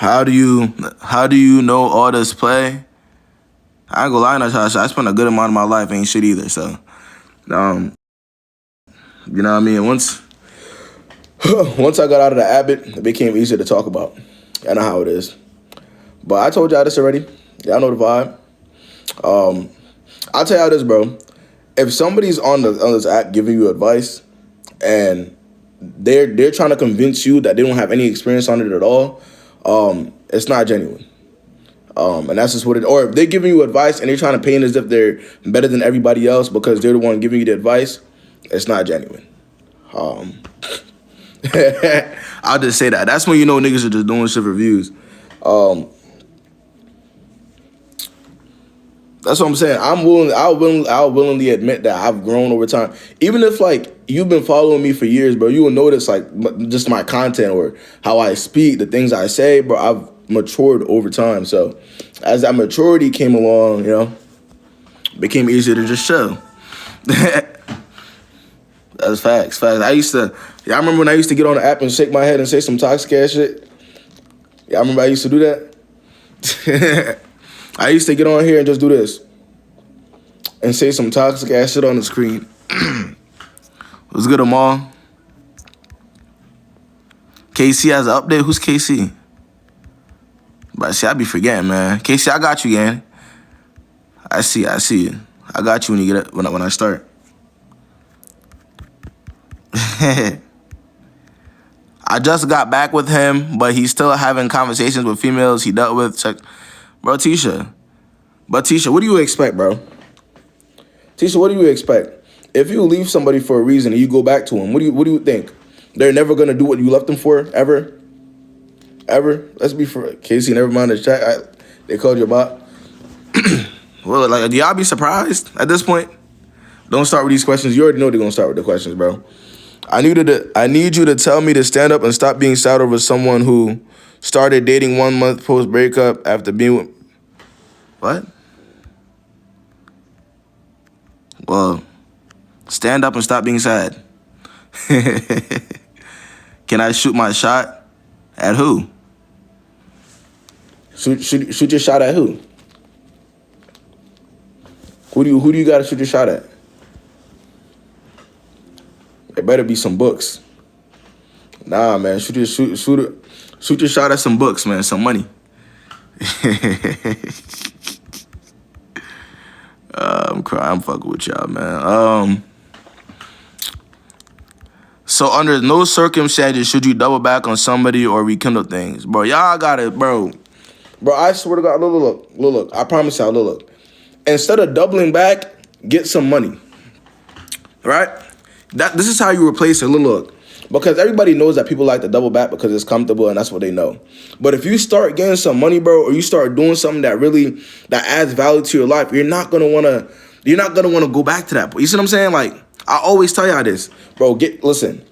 How do you know all this play? I ain't gonna lie, I spent a good amount of my life ain't shit either. So, you know what I mean. Once I got out of the Abbott, it became easier to talk about. I know how it is. But I told y'all this already. Y'all know the vibe. I'll tell y'all this, bro. If somebody's on this app giving you advice and they're trying to convince you that they don't have any experience on it at all, it's not genuine. And that's just what it. Or if they're giving you advice and they're trying to paint as if they're better than everybody else because they're the one giving you the advice, it's not genuine. I'll just say that. That's when you know niggas are just doing shit for views. That's what I'm saying. I'll willingly admit that I've grown over time. Even if like you've been following me for years, bro, you will notice like just my content or how I speak, the things I say, bro. I've matured over time. So as that maturity came along, you know, it became easier to just chill. That's facts. Y'all remember when I used to get on the app and shake my head and say some toxic ass shit? Y'all remember I used to do that? I used to get on here and just do this and say some toxic ass shit on the screen. What's good, Amal? KC has an update. Who's KC? But see, I be forgetting, man. KC, I got you, gang. I see you. I got you when you get it, when I start. I just got back with him, but he's still having conversations with females he dealt with. Check. Bro, Tisha. But Tisha, what do you expect, bro? Tisha, what do you expect? If you leave somebody for a reason and you go back to them, what do you think? They're never gonna do what you left them for, ever? Ever? Let's be for Casey, never mind the chat. They called you a bot. Well, like, do y'all be surprised at this point? Don't start with these questions. You already know they're gonna start with the questions, bro. I need you to tell me to stand up and stop being sad over someone who started dating 1 month post breakup after being with... What? Well, stand up and stop being sad. Can I shoot my shot? At who? Shoot your shot at who? Who do you gotta shoot your shot at? It better be some books. Nah, man. Shoot your shot at some books, man. Some money. I'm crying. I'm fucking with y'all, man. So under no circumstances should you double back on somebody or rekindle things, bro. Y'all got it, bro. Bro, I swear to God, look. I promise y'all, look. Instead of doubling back, get some money. Right? This is how you replace it. Look. Because everybody knows that people like to double back because it's comfortable and that's what they know. But if you start getting some money, bro, or you start doing something that adds value to your life, you're not gonna wanna go back to that. You see what I'm saying? Like, I always tell y'all this, bro. Listen.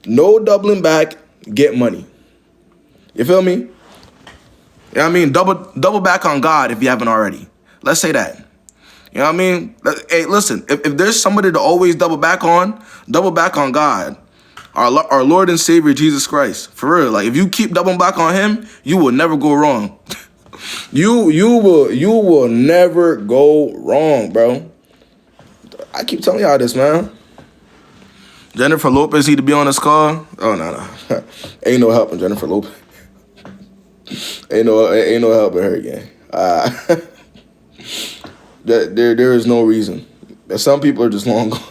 No doubling back, get money. You feel me? You know what I mean? Double back on God if you haven't already. Let's say that. You know what I mean? Hey, listen, if there's somebody to always double back on God. Our Lord and Savior, Jesus Christ. For real. Like, if you keep doubling back on him, you will never go wrong. You will never go wrong, bro. I keep telling y'all this, man. Jennifer Lopez need to be on this call. Oh, no. Ain't no helping Jennifer Lopez. Ain't no helping her again. There is no reason. Some people are just long gone.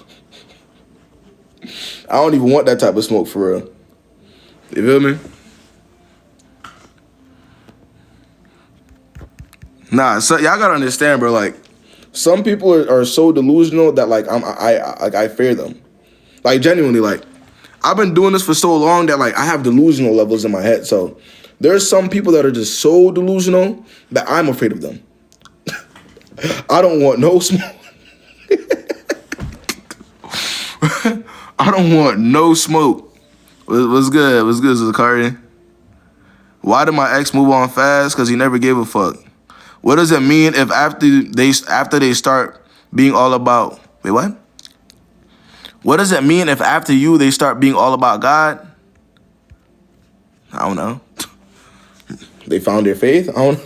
I don't even want that type of smoke for real. You feel me? Nah, so y'all gotta understand, bro. Like, some people are so delusional that like I fear them. Like, genuinely, like, I've been doing this for so long that like I have delusional levels in my head. So there's some people that are just so delusional that I'm afraid of them. I don't want no smoke. I don't want no smoke. What's good? What's good, Zakari? Why did my ex move on fast? Because he never gave a fuck. What does it mean if after they start being all about... Wait, what? What does it mean if after they start being all about God? I don't know. They found their faith. I don't.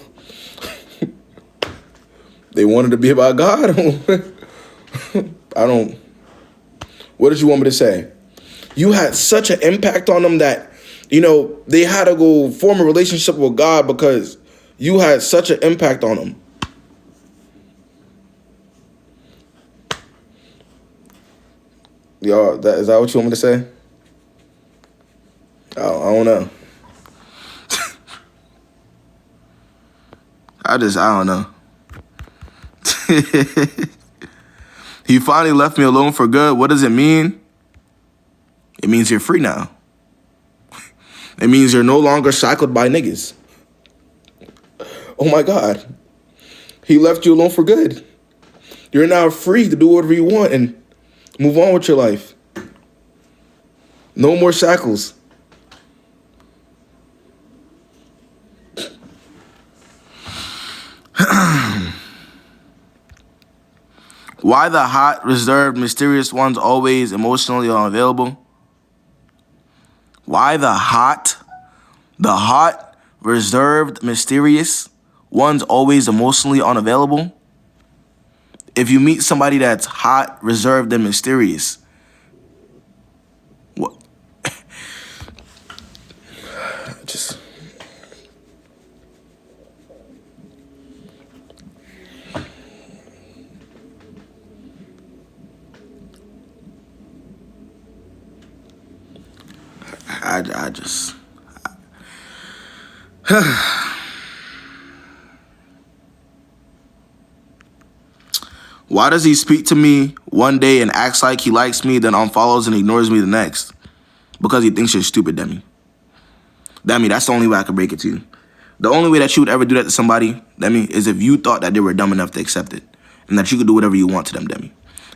They wanted to be about God. I don't. What did you want me to say? You had such an impact on them that, they had to go form a relationship with God because you had such an impact on them. Y'all, is that what you want me to say? I don't know. I don't know. He finally left me alone for good. What does it mean? It means you're free now. It means you're no longer shackled by niggas. Oh my God. He left you alone for good. You're now free to do whatever you want and move on with your life. No more shackles. Why the hot, reserved, mysterious ones always emotionally unavailable? Why the hot, reserved, mysterious ones always emotionally unavailable? If you meet somebody that's hot, reserved, and mysterious, what? Why does he speak to me one day and acts like he likes me, then unfollows and ignores me the next? Because he thinks you're stupid, Demi. Demi, that's the only way I could break it to you. The only way that you would ever do that to somebody, Demi, is if you thought that they were dumb enough to accept it and that you could do whatever you want to them, Demi.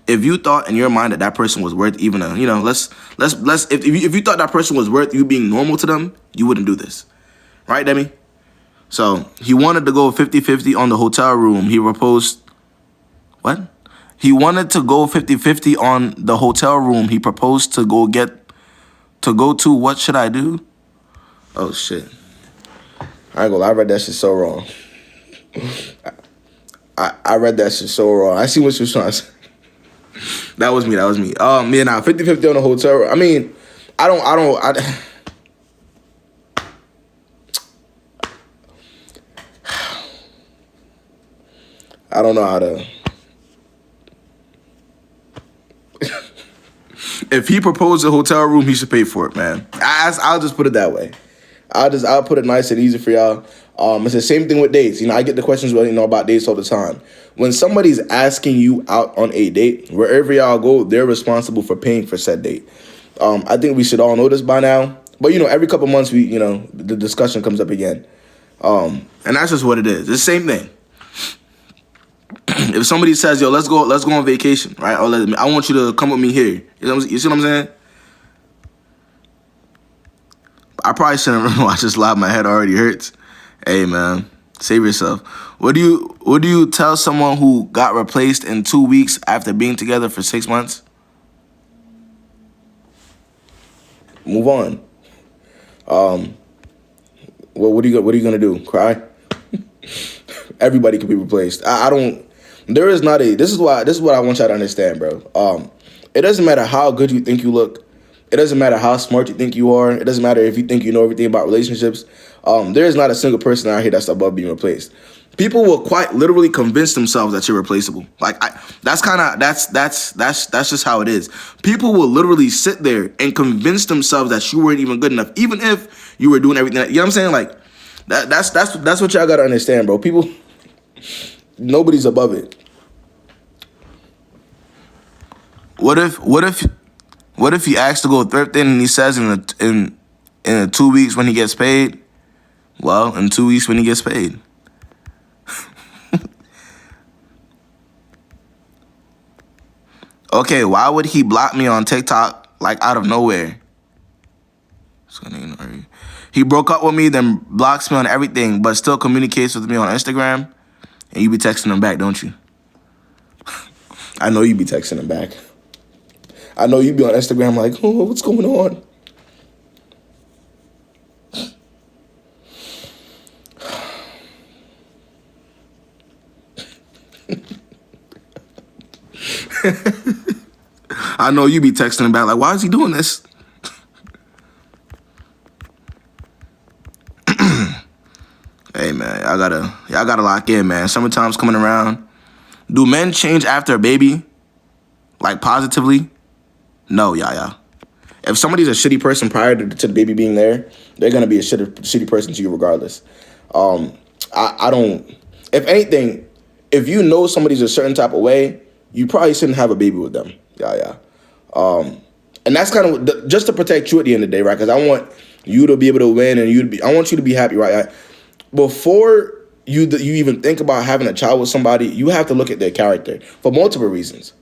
If you thought in your mind that that person was worth even a, if you thought that person was worth you being normal to them, you wouldn't do this. Right, Demi? So he wanted to go 50-50 on the hotel room. He proposed, what? He wanted to go 50-50 on the hotel room. He proposed to go to, what should I do? Oh, shit. I ain't gonna lie, I read that shit so wrong. I read that shit so wrong. I see what you're trying to say. That was me. Now 50-50 on the hotel room. I mean, I don't know how to. If he proposed a hotel room, he should pay for it, man. I'll just put it that way. I'll put it nice and easy for y'all. It's the same thing with dates. I get the questions about dates all the time. When somebody's asking you out on a date, wherever y'all go, they're responsible for paying for said date. I think we should all know this by now. But every couple months the discussion comes up again. And that's just what it is. It's the same thing. If somebody says, yo, let's go on vacation, right? Or I want you to come with me here. You see what I'm saying? I probably shouldn't watch this live. My head already hurts. Hey, man, save yourself. What do you tell someone who got replaced in 2 weeks after being together for 6 months? Move on. What are you gonna do? Cry? Everybody can be replaced. There is not a. This is what I want y'all to understand, bro. It doesn't matter how good you think you look. It doesn't matter how smart you think you are. It doesn't matter if you think you know everything about relationships. There is not a single person out here that's above being replaced. People will quite literally convince themselves that you're replaceable. That's just how it is. People will literally sit there and convince themselves that you weren't even good enough, even if you were doing everything. You know what I'm saying? That's what y'all gotta understand, bro. People, nobody's above it. What if he asks to go thrifting and he says in 2 weeks when he gets paid? Well, in 2 weeks when he gets paid. Okay, why would he block me on TikTok out of nowhere? He broke up with me, then blocks me on everything, but still communicates with me on Instagram. And you be texting him back, don't you? I know you be texting him back. I know you be on Instagram like, oh, what's going on? I know you be texting him back like, why is he doing this? Hey man, y'all gotta lock in, man. Summertime's coming around. Do men change after a baby? Like positively? No, yeah. If somebody's a shitty person prior to the baby being there, they're gonna be a shitty person to you regardless. I don't. If anything, if you know somebody's a certain type of way, you probably shouldn't have a baby with them. Yeah. And that's kind of just to protect you at the end of the day, right? Because I want you to be able to win, and I want you to be happy, right? Before you even think about having a child with somebody, you have to look at their character for multiple reasons.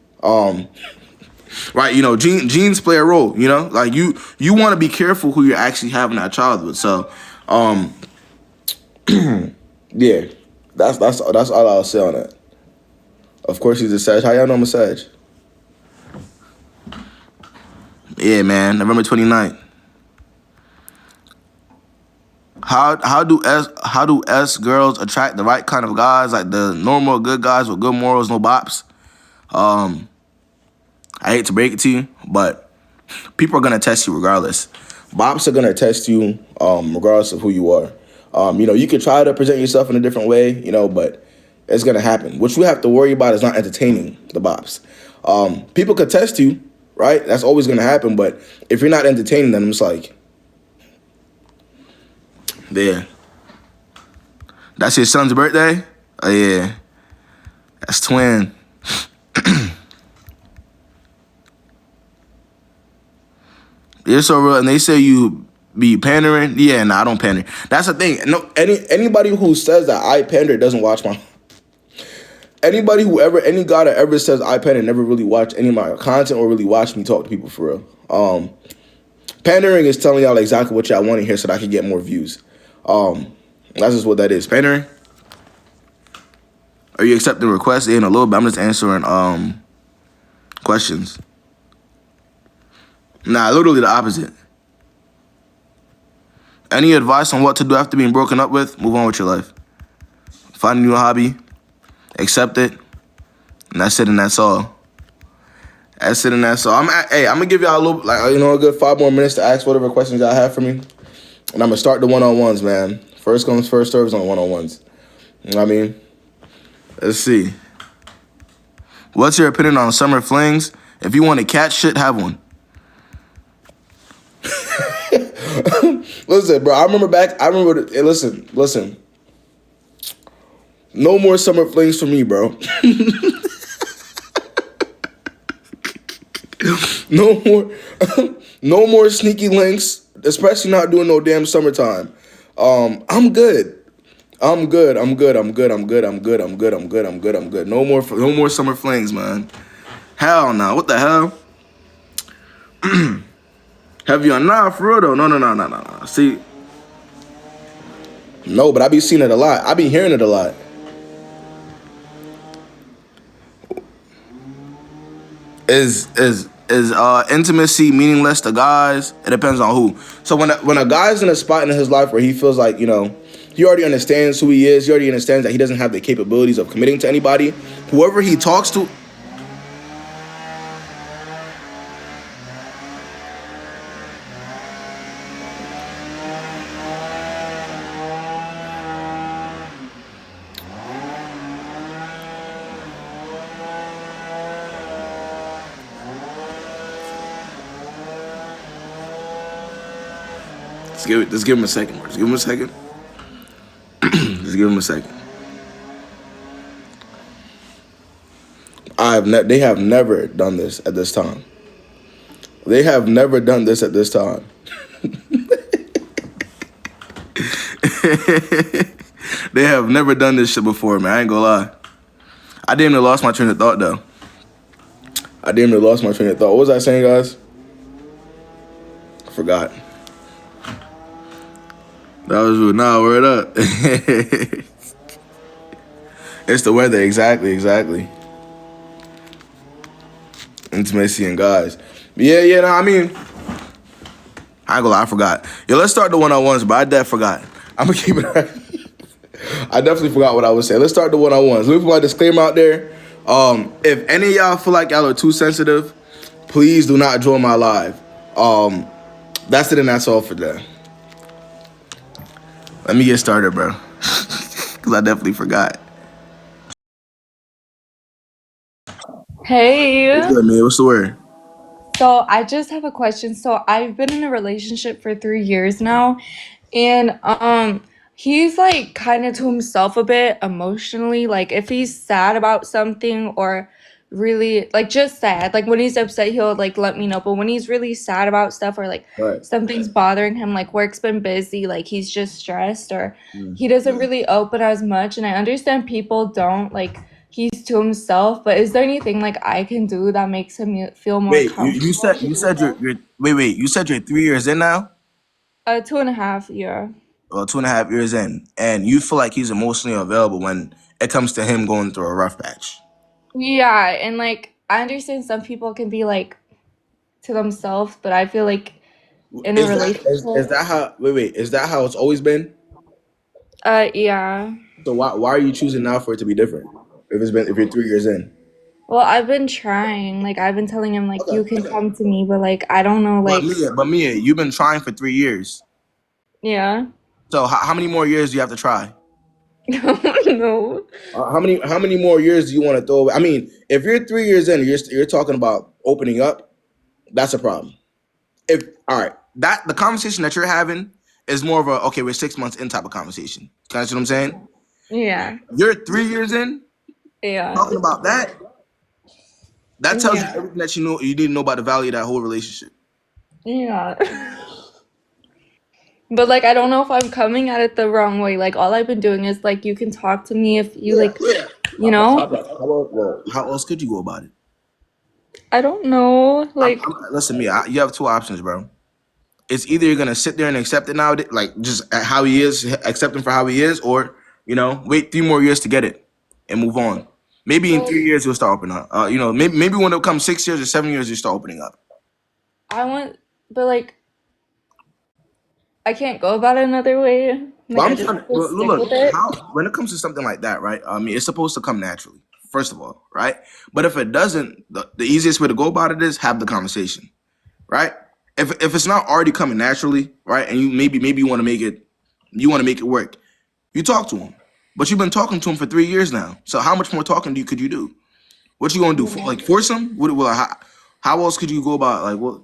Right, genes play a role. Like you want to be careful who you're actually having that child with. So, yeah, that's all I'll say on that. Of course, he's a Sag. How y'all know I'm a Sag? Yeah, man, November 29th. How do S girls attract the right kind of guys, like the normal good guys with good morals, no bops? I hate to break it to you, but people are gonna test you regardless. Bops are gonna test you regardless of who you are. You could try to present yourself in a different way, but it's gonna happen. What you have to worry about is not entertaining the bops. People could test you, right? That's always gonna happen. But if you're not entertaining them, it's like, there. That's your son's birthday? Oh yeah, that's twin. You're so real, and they say you be pandering. Yeah, nah, I don't pander. That's the thing. No, anybody who says that I pander doesn't watch my. Any guy that ever says I pander never really watched any of my content or really watched me talk to people for real. Pandering is telling y'all exactly what y'all want to hear so that I can get more views. That's just what that is. Pandering. Are you accepting requests? In a little bit, I'm just answering questions. Nah, literally the opposite. Any advice on what to do after being broken up with? Move on with your life. Find a new hobby. Accept it. And that's it, and that's all. That's it, and that's all. I'm gonna give y'all a little, a good 5 more minutes to ask whatever questions y'all have for me. And I'm gonna start the one-on-ones, man. First comes, first serves on one-on-ones. You know what I mean? Let's see. What's your opinion on summer flings? If you want to catch shit, have one. Listen, bro, listen. No more summer flings for me, bro. No more sneaky links, especially not doing no damn summertime. I'm good. No more summer flings, man. Hell no. What the hell? Have you? Nah, for real though. No. See, no, but I be seeing it a lot. I be hearing it a lot. Is intimacy meaningless to guys? It depends on who. So when a guy's in a spot in his life where he feels like, he already understands who he is, he already understands that he doesn't have the capabilities of committing to anybody, whoever he talks to. Just give him a second, bro. Just give him a second. Just give him a second. They have never done this at this time. They have never done this at this time. They have never done this shit before, man. I ain't gonna lie. I damn near lost my train of thought, though. What was I saying, guys? I forgot. That was rude. Nah, word up. It's the weather. Exactly. Intimacy and guys. Yeah, no, I mean, I ain't gonna lie, I forgot. Yo, let's start the one-on-ones, but I definitely forgot. I'm gonna keep it right. I definitely forgot what I was saying. Let's start the one-on-ones. Let me put my disclaimer out there. If any of y'all feel like y'all are too sensitive, please do not join my live. That's it and that's all for that. Let me get started, bro. Cause I definitely forgot. What's Hey, good, man? What's the word? so I just have a question. So I've been in a relationship for 3 years now, and he's like kind of to himself a bit emotionally. Like if he's sad about something or really like just sad, like when he's upset, he'll like let me know. But when he's really sad about stuff or like Right. something's bothering him, like work's been busy, like he's just stressed or he doesn't really open as much. And I understand people don't like he's to himself, but is there anything like I can do that makes him feel more Wait, you comfortable said to you do said that? you're wait, you said you're 3 years in now? 2.5 year. Well, 2.5 years in, and you feel like he's emotionally available when it comes to him going through a rough patch. Yeah, and like I understand some people can be like to themselves, but I feel like in a Is relationship, that how is that how it's always been? yeah. So why are you choosing now for it to be different? If you're 3 years in. Well, I've been trying. Like I've been telling him like you Okay. can come to me, but like I don't know like But Mia, you've been trying for 3 years. yeah. So how many more years do you have to try? No. How many more years do you want to throw away? I mean, if you're 3 years in, you're talking about opening up. That's a problem. If all right, that the conversation that you're having is more of a okay, we're 6 months in type of conversation. Can you see what I'm saying? Yeah. You're 3 years in Yeah. talking about that. That tells you Yeah. everything that you need to know about the value of that whole relationship. Yeah. But like I don't know if I'm coming at it the wrong way. Like all I've been doing is like you can talk to me if you like, you know? How else could you go about it? I don't know. Like Listen, me. You have two options, bro. It's either you're gonna sit there and accept it now, like just at how he is, accept him for how he is, or wait 3 more years to get it and move on. Maybe in but 3 years you'll start opening up. Maybe when it comes 6 years or 7 years, you start opening up. I want but like I can't go about it another way. But Like I I'm just trying to have to stick look with it. how when it comes to something like that, right? I mean, it's supposed to come naturally, first of all, right? But if it doesn't, the easiest way to go about it is have the conversation, right? If it's not already coming naturally, right, and you maybe you want to make it work, you talk to him. But you've been talking to him for 3 years now. So how much more talking could you do? What you gonna do? Yeah. Like force him? How else could you go about like what?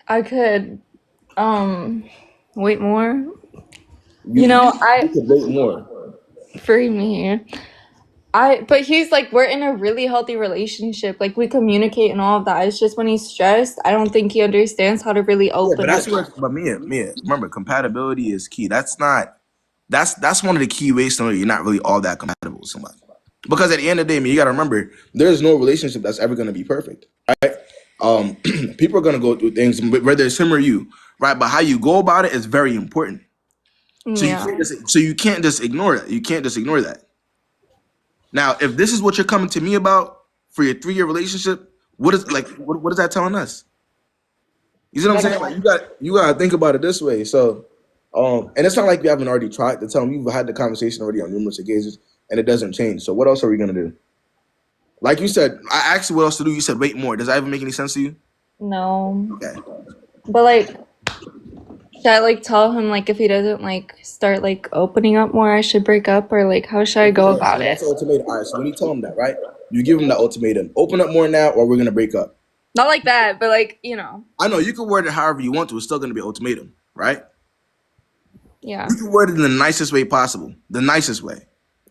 I could wait more. You You know, you could wait more. free me. But he's like we're in a really healthy relationship. Like we communicate and all of that. It's just when he's stressed, I don't think he understands how to really Yeah, but open up. that's where. But Mia, remember, compatibility is key. That's not. That's one of the key ways to know you're not really all that compatible with somebody. Because at the end of the day, man, you got to remember, there's no relationship that's ever going to be perfect, right? People are going to go through things, whether it's him or you, right? But how you go about it is very important. Yeah. So you can't just ignore it. You can't just ignore that. Now, if this is what you're coming to me about for your 3 year relationship, what is that telling us? You see what I'm Like saying? Like you gotta think about it this way. So, and it's not like you haven't already tried to tell them. You've had the conversation already on numerous occasions, and it doesn't change. So, what else are we gonna do? Like you said, I asked you what else to do. You said wait more. Does that even make any sense to you? no. Okay. But like should I like tell him like if he doesn't like start like opening up more, I should break up or like how should I go Okay. about So it? that's the ultimatum. All right. So when you tell them that, right? You give them that ultimatum. Open up more now, or we're gonna break up. Not like that, but like, you know. I know you can word it however you want to. It's still gonna be an ultimatum, right? Yeah. You can word it in the nicest way possible. The nicest way.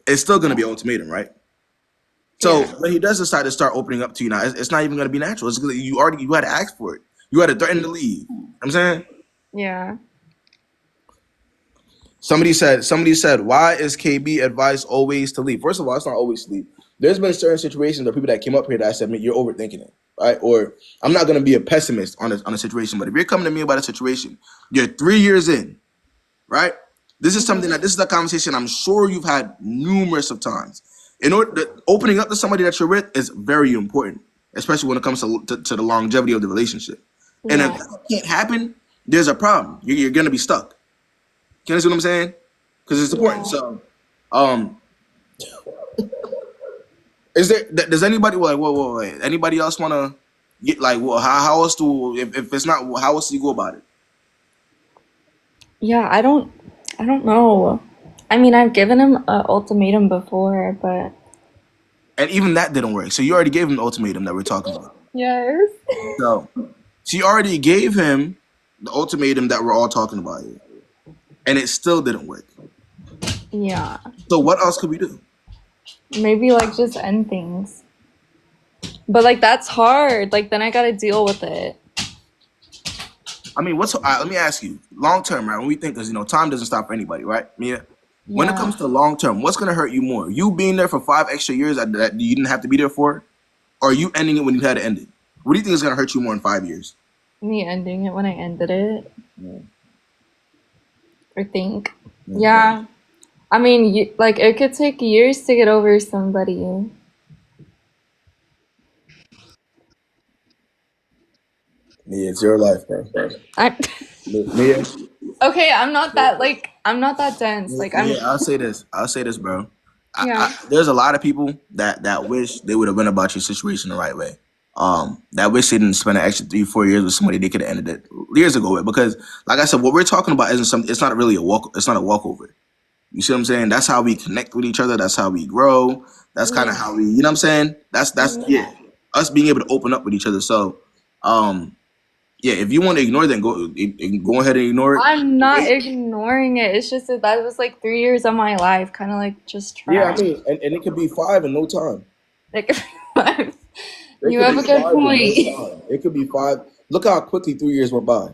It's still gonna be an ultimatum, right? So Yeah. when he does decide to start opening up to you now, it's not even going to be natural. It's 'cause you had to ask for it. You had to threaten to leave. You know what I'm saying Yeah. somebody said why is KB advice always to leave? First of all, it's not always to leave. There's been certain situations or people that came up here that I said, man, you're overthinking it, right? Or I'm not going to be a pessimist on a situation, but if you're coming to me about a situation, you're 3 years in, right? This is a conversation I'm sure you've had numerous of times. In order opening up to somebody that you're with is very important, especially when it comes to the longevity of the relationship. And if Yeah. that can't happen, there's a problem. You're gonna be stuck. Can you see what I'm saying? Because it's important. Yeah. So, um, Is there? Does anybody like? Whoa, wait. Anybody else want to get like? Well, how else do? If it's not, how else do you go about it? Yeah, I don't know. I mean, I've given him an ultimatum before, but And even that didn't work. So you already gave him the ultimatum that we're talking about. yes. So she already gave him the ultimatum that we're all talking about here, and it still didn't work. Yeah. So what else could we do? Maybe like just end things. But like that's hard. Like then I gotta deal with it. I mean, what's let me ask you, long term, right? When we think, because time doesn't stop for anybody, right? Mia, when it Yeah. comes to long term, what's gonna hurt you more? You being there for 5 extra years that you didn't have to be there for, or you ending it when you had to end it? What do you think is gonna hurt you more in 5 years? Me ending it when I ended it. I think. Okay. Yeah. I mean, like it could take years to get over somebody. Mia, it's your life, bro. I Mia, Okay, I'm not that dense. Like Mia, I'm I'll say this, bro. yeah. There's a lot of people that wish they would have went about your situation the right way. That wish they didn't spend an extra 3, 4 years with somebody they could have ended it years ago with. Because, like I said, what we're talking about isn't something. It's not really a walk. It's not a walkover. You see what I'm saying? That's how we connect with each other. That's how we grow. That's kind of Yeah. how we. You know what I'm saying? That's Yeah. yeah. Us being able to open up with each other. So, um, yeah. If you want to ignore it, then go ahead and ignore it. I'm not Wait. ignoring it. It's just that was like 3 years of my life, kind of like just Yeah, I trash. mean, and it could be five in no time. Like, It you could have be a good five in no point. time. It could be five. Look how quickly 3 years went by.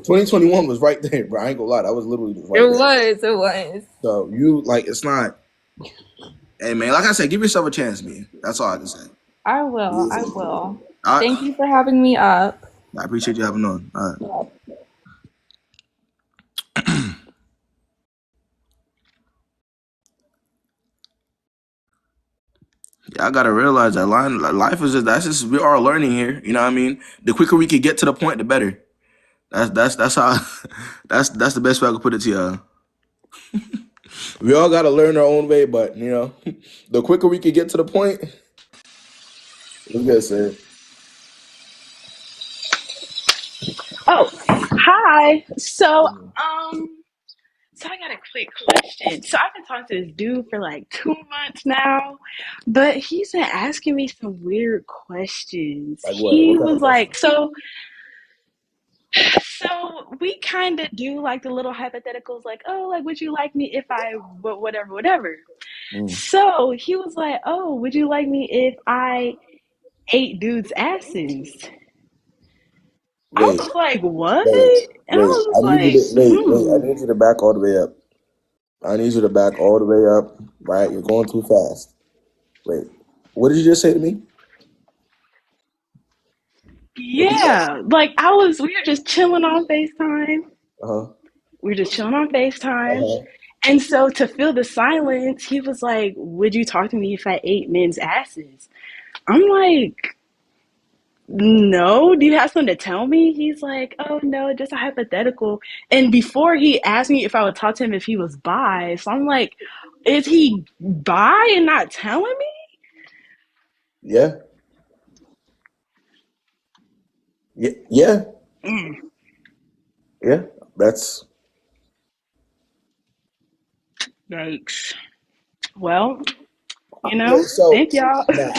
2021 was right there, bro. I ain't gonna lie. That was literally just It right there. was. It was. So you like it's not. Hey man, like I said, give yourself a chance, man. That's all I can say. I will. Yeah. I will. I Thank you for having me up. I appreciate you having on. All right. Yeah, I gotta realize that life is just that's just we are learning here. You know what I mean? The quicker we can get to the point, the better. That's how that's the best way I could put it to you. We all gotta learn our own way, but the quicker we can get to the point, let's get said. Oh, hi. So I got a quick question. So I've been talking to this dude for like 2 months now, but he's been asking me some weird questions. Like what? What He kind was of question? like, so we kind of do like the little hypotheticals, like, oh, like, would you like me if I, whatever, whatever. Mm. So he was like, oh, would you like me if I ate dudes' asses? I Wait, was like, what? wait, And I wait. was I just need you like, to wait, wait. I need you to back all the way up. I need you to back all the way up. Right? You're going too fast. Wait. What did you just say to me? Repeat that. yeah, like we were just chilling on FaceTime. Uh huh. We were just chilling on Uh FaceTime. huh. And so to fill the silence, he was like, would you talk to me if I ate men's asses? I'm like, no, do you have something to tell me? He's like, oh no, just a hypothetical. And before he asked me if I would talk to him if he was bi, so I'm like, is he bi and not telling me? Yeah. Yeah. Yeah. Mm, Yeah. That's yikes. Well, wait. So thank y'all. nah,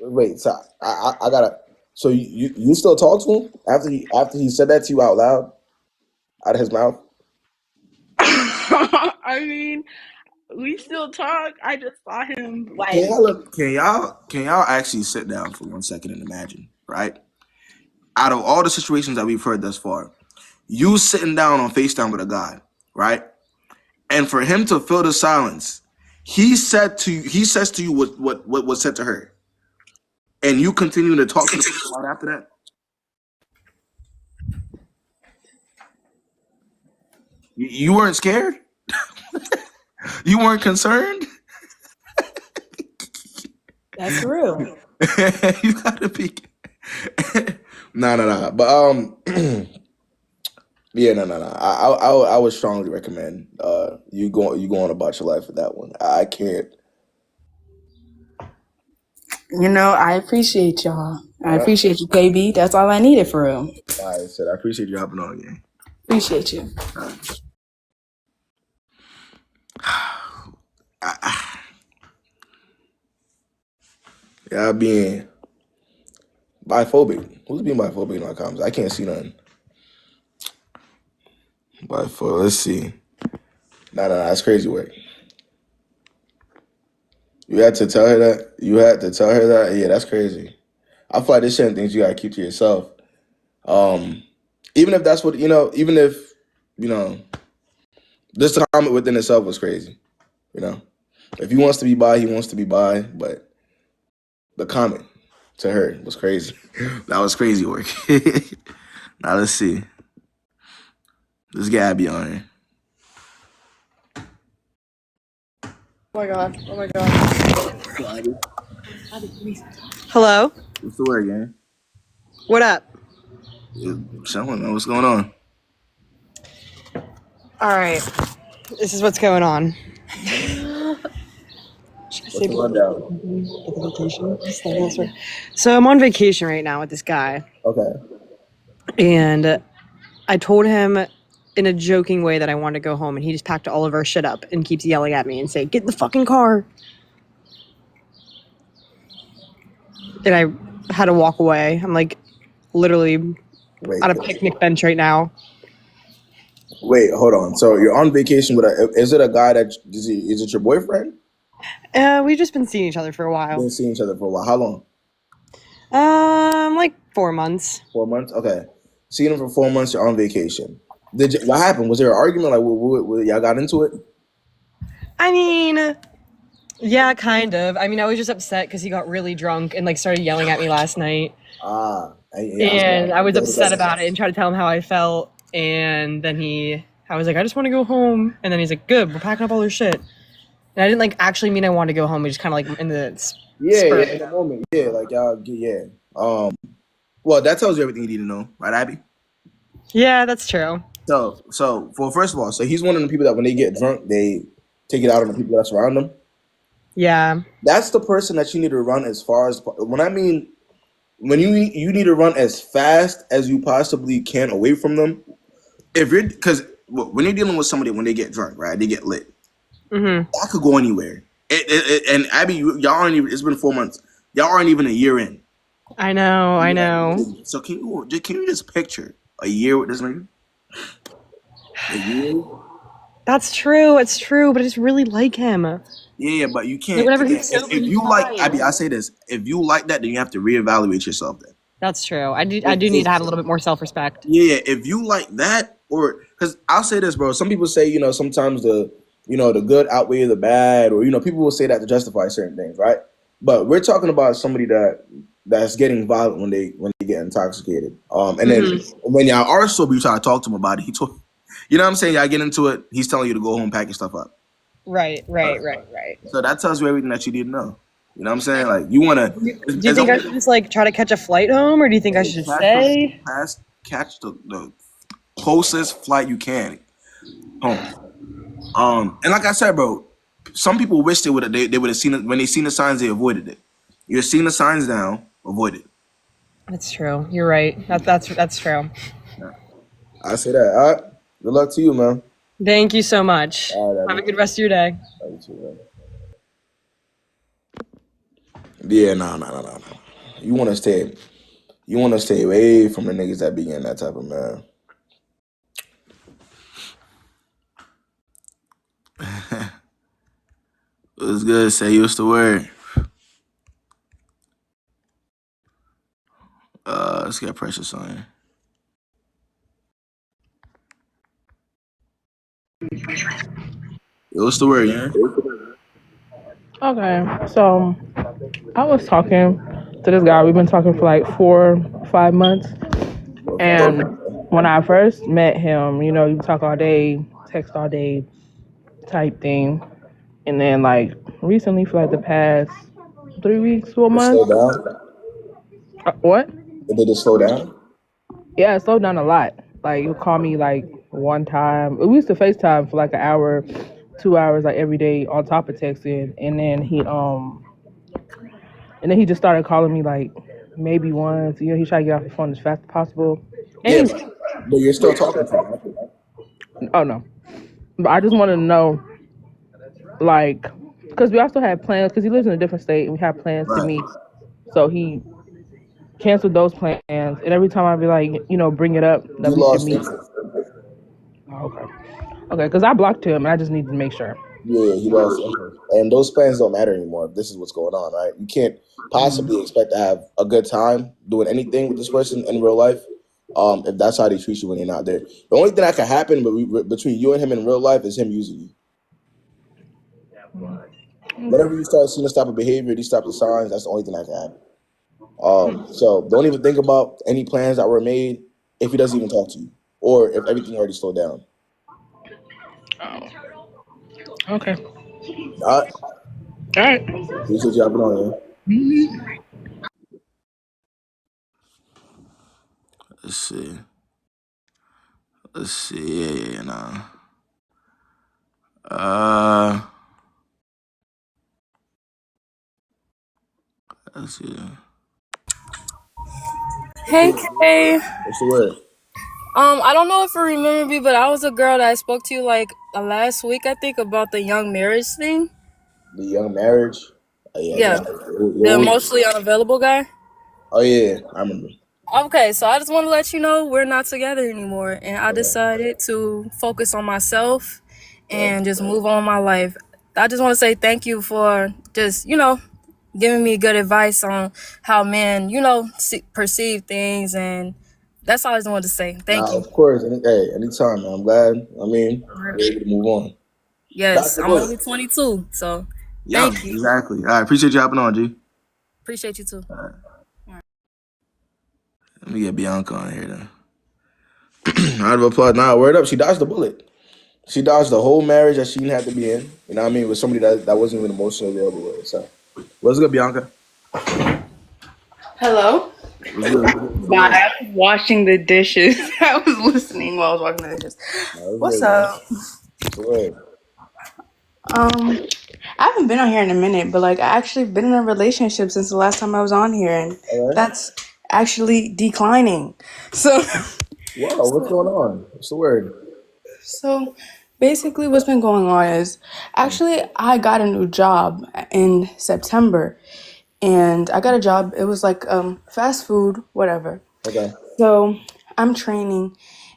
wait. So I gotta. So you still talk to him after he said that to you out loud out of his mouth? I mean, we still talk. I just saw him Can like, y'all can y'all actually sit down for 1 second and imagine, right? Out of all the situations that we've heard thus far, you sitting down on FaceTime with a guy, right? And for him to fill the silence, he says to you what was said to her, and you continue to talk to the person right after that. You weren't scared. You weren't concerned. that's real. You gotta be. No, no, no. But yeah, no, no, no. I would strongly recommend you going about your life with that one. I can't. I appreciate y'all. I All right. appreciate you, KB. That's all I needed for real. All right, said I appreciate you hopping on again. Appreciate you. Yeah, being biphobic. Who's being biphobic in my comments? I can't see nothing. Biphobic. Let's see. Nah, that's crazy work. You had to tell her that. You had to tell her that. Yeah, that's crazy. I feel like there's certain things you gotta keep to yourself. Even if that's what even if this comment within itself was crazy. If he wants to be bi, he wants to be bi. But the comment to her was crazy. That was crazy work. Now let's see. This Gabby on here. Oh my god. Oh my god. Hello? What's the word, gang? What up? Someone know what's going on. Alright. This is what's going on. What's the rundown? So I'm on vacation right now with this guy. Okay. And I told him in a joking way that I wanted to go home, and he just packed all of our shit up and keeps yelling at me and saying, "Get in the fucking car." And I had to walk away. I'm like literally on a picnic bench right now. Wait, hold on. So you're on vacation with is it a guy that is it your boyfriend? We've just been seeing each other for a while. Been seeing each other for a while. How long? Like 4 months. 4 months? Okay. Seeing him for 4 months, you're on vacation. What happened? Was there an argument? Like, y'all got into it? I mean, yeah, kind of. I mean, I was just upset because he got really drunk and like started yelling at me last night. And I was upset about it and tried to tell him how I felt. And then I was like, I just want to go home. And then he's like, good, we're packing up all your shit. And I didn't like actually mean I wanted to go home. We just kind of like in the spur. In the moment. Yeah, like y'all, yeah. Well, that tells you everything you need to know, right, Abby? Yeah, that's true. So, first of all, so he's one of the people that when they get drunk, they take it out on the people that surround them. Yeah. That's the person that you need to run as far as when you need to run as fast as you possibly can away from them. Because when you're dealing with somebody when they get drunk, right, they get lit. Mm-hmm. That could go anywhere. And Abby, y'all aren't even. It's been 4 months. Y'all aren't even a year in. I know. So can you just picture a year with this nigga? A year? That's true. It's true, but I just really like him. Yeah, but you can't. Whenever he's sober, if you like Abby, I say this: if you like that, then you have to reevaluate yourself. Then that's true. I do need to have a little bit more self-respect. Yeah, if you like that, or because I'll say this, bro. Some people say sometimes the good outweigh the bad, or people will say that to justify certain things, right? But we're talking about somebody that's getting violent when they get intoxicated. And then when y'all are sober, you try to talk to him about it. He told, what I'm saying? Y'all get into it. He's telling you to go home, pack your stuff up. Right. So that tells you everything that you need to know. You know what I'm saying? Like you want to. Do you think I should just like try to catch a flight home, or do you think I should stay? Catch the closest flight you can home. And like I said, bro, some people wish they would have seen it when they seen the signs. They avoided it. You're seeing the signs now. Avoid it. That's true. You're right. That's true. Yeah. I say that. All right. Good luck to you, man. Thank you so much. Have a good rest of your day. You too, man. Yeah, no. You want to stay away from the niggas that be getting that type of man. What's good? Say what's the word? Let's get Precious on here. What's the word, yeah? Okay, so I was talking to this guy. We've been talking for like 4 or 5 months. And when I first met him, you talk all day, text all day type thing. And then like recently for like the past 3 weeks to a month. Slow down? What? Did it slow down? Yeah, it slowed down a lot. Like he'll call me like one time. We used to FaceTime for like an hour, 2 hours like every day on top of texting. And then And then he just started calling me like maybe once. You know, he tried to get off the phone as fast as possible. And Yeah, he's but you're still talking to him. oh no, but I just wanted to know like because we also had plans because he lives in a different state and we had plans to Right. meet. So he canceled those plans, and every time I'd be like, you know, bring it up that You we should lost meet. interest. Oh, okay, okay, because I blocked him and I just need to make sure. Yeah, he lost interest. And those plans don't matter anymore if this is what's going on, right? You can't possibly expect to have a good time doing anything with this person in real life if that's how they treat you when you're not there. The only thing that can happen between you and him in real life is him using you. Whenever you start seeing this type of behavior, these types of signs, that's the only thing that can happen. So don't even think about any plans that were made if he doesn't even talk to you or if everything already slowed down. Okay, All right. all right. Appreciate you hopping on here. Let's see. Let's see. Yeah, nah. Uh, let's see. What's the Hey word? Kay. What's the word? I don't know if you remember me, but I was a girl that spoke to you like last week, I think, about the young marriage thing. The young marriage. Oh, yeah, I Yeah, think. the emotionally unavailable guy. Oh yeah, I remember. Okay, so I just want to let you know we're not together anymore, and I Okay. decided to focus on myself Okay. and just move on my life. I just want to say thank you for just, giving me good advice on how men, perceive things, and that's all I just wanted to say. Thank Now, you. of course, anytime, man. I'm glad. I mean, you're able to move on. Dodge Yes, the I'm bullet. only 22, so Young, thank you. exactly. All right, appreciate you hopping on, G. Appreciate you too. All right. Let me get Bianca on here then. Round of applause. Nah, word up. She dodged the bullet. She dodged the whole marriage that she didn't have to be in. You know what I mean? With somebody that wasn't even emotionally available with. So, what's good, Bianca? Hello? What's good? What's the Nah, word? I was washing the dishes. I was listening while I was washing the dishes. Nah, what's What's good, man? up? What's the word? Um, I haven't been on here in a minute, but like I actually been in a relationship since the last time I was on here, and All right. that's actually declining. So, Wow, what's going on? What's the word? so basically, what's been going on is actually I got a new job in September, and I got a job. It was like fast food, whatever. Okay. So I'm training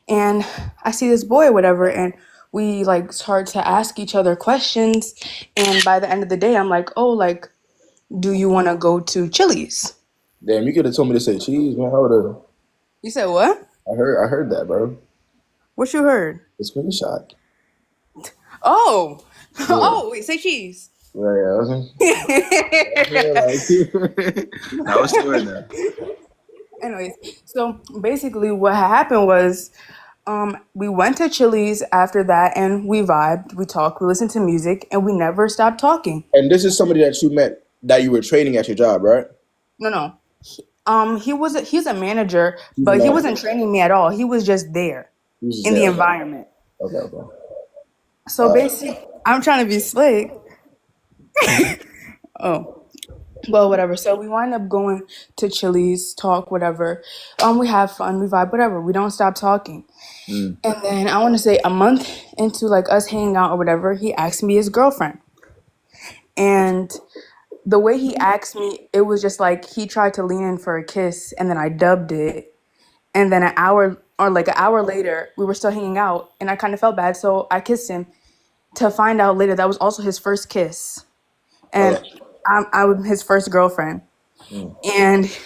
and I see this boy, whatever, and we like start to ask each other questions. And by the end of the day, I'm like, oh, like, do you want to go to Chili's? Damn, you could have told me to say cheese, man. I would have. You said what? I heard that, bro. What you heard? The screenshot. Oh, Yeah. oh, wait, say cheese. Yeah, yeah. Now what's the word now? Anyways, so basically what happened was we went to Chili's after that and we vibed, we talked, we listened to music, and we never stopped talking. And this is somebody that you met that you were training at your job, right? No, no. He's a manager, He's a but he manager. wasn't training me at all. He was just there He was just in the there. environment. Okay, okay. So basically, I'm trying to be slick. Oh, well, whatever. So we wind up going to Chili's, talk, whatever. We have fun, we vibe, whatever. We don't stop talking. Mm. And then I want to say a month into like us hanging out or whatever, he asked me his girlfriend. And the way he asked me, it was just like he tried to lean in for a kiss, and then I dubbed it. And then an hour later, we were still hanging out, and I kind of felt bad, so I kissed him. To find out later, that was also his first kiss, and Okay. I'm his first girlfriend. Mm. And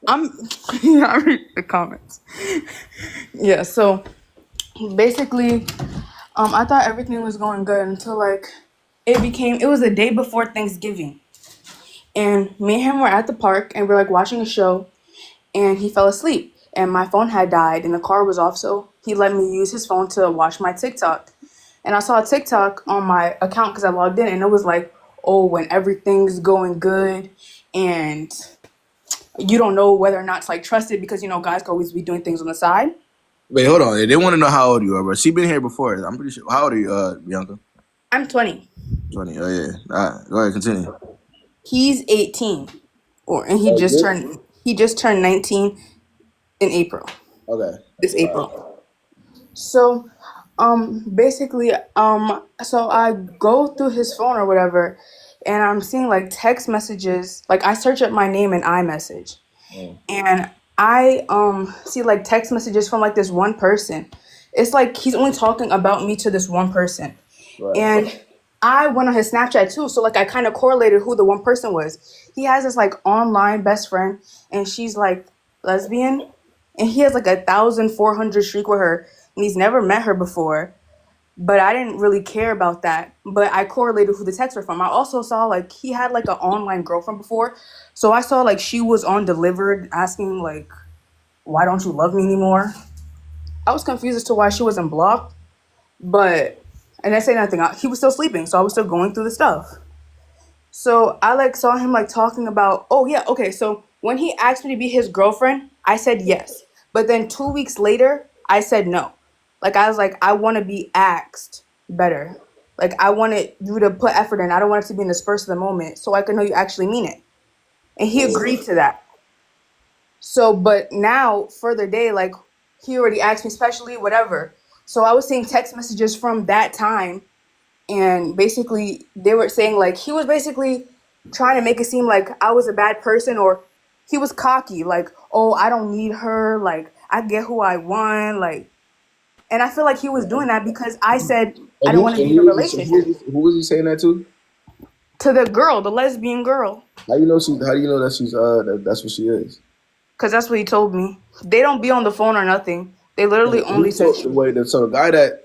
I'm, I read the comments. Yeah, so basically, I thought everything was going good until like it was the day before Thanksgiving, and me and him were at the park and we're like watching a show, and he fell asleep, and my phone had died and the car was off, so he let me use his phone to watch my TikTok. And I saw a TikTok on my account because I logged in, and it was like, oh, when everything's going good and you don't know whether or not to like trust it because guys can always be doing things on the side. Wait, hold on. They want to know how old you are, bro. She been here before. I'm pretty sure. How old are you, Bianca? I'm 20. 20. Oh yeah. All right. Go ahead. Continue. He's 18. and Oh, this? he just turned 19 in April. Okay. This All right. April. So, basically, so I go through his phone or whatever, and I'm seeing like text messages. Like I search up my name in iMessage, Mm, and I see like text messages from like this one person. It's like he's only talking about me to this one person. right. And I went on his Snapchat too, so like I kind of correlated who the one person was. He has this like online best friend, and she's like lesbian, and he has like 1,400 streak with her, and he's never met her before. But I didn't really care about that. But I correlated who the texts were from. I also saw like he had like an online girlfriend before, so I saw like she was on delivered asking like, "Why don't you love me anymore?" I was confused as to why she wasn't blocked, but I didn't say nothing. He was still sleeping, so I was still going through the stuff. So I like saw him like talking about, oh yeah, okay. So when he asked me to be his girlfriend, I said yes. But then 2 weeks later, I said no. Like I was like, I want to be asked better. Like I wanted you to put effort in. I don't want it to be in the spurs of the moment, so I can know you actually mean it. And he agreed to that. So, but now further day, like he already asked me specially, whatever. So I was seeing text messages from that time, and basically they were saying like he was basically trying to make it seem like I was a bad person, or he was cocky, like, oh, I don't need her, like I get who I want, like, and I feel like he was doing that because I said I don't want to be in a relationship. Who was he saying that to? To the girl, the lesbian girl, How you know she? How do you know that she's that's what she is? because that's what he told me. They don't be on the phone or nothing. They literally only Who said told the way that? So the guy that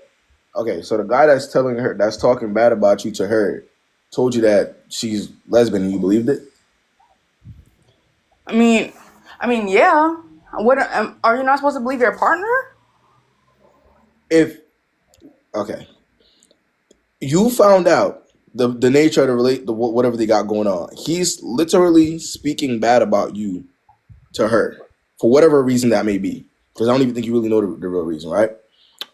okay, so the guy that's telling her that's talking bad about you to her told you that she's lesbian and you believed it? I mean, yeah. What are you not supposed to believe your partner? If okay, you found out the nature of whatever they got going on. He's literally speaking bad about you to her for whatever reason that may be. Because I don't even think you really know the real reason, right?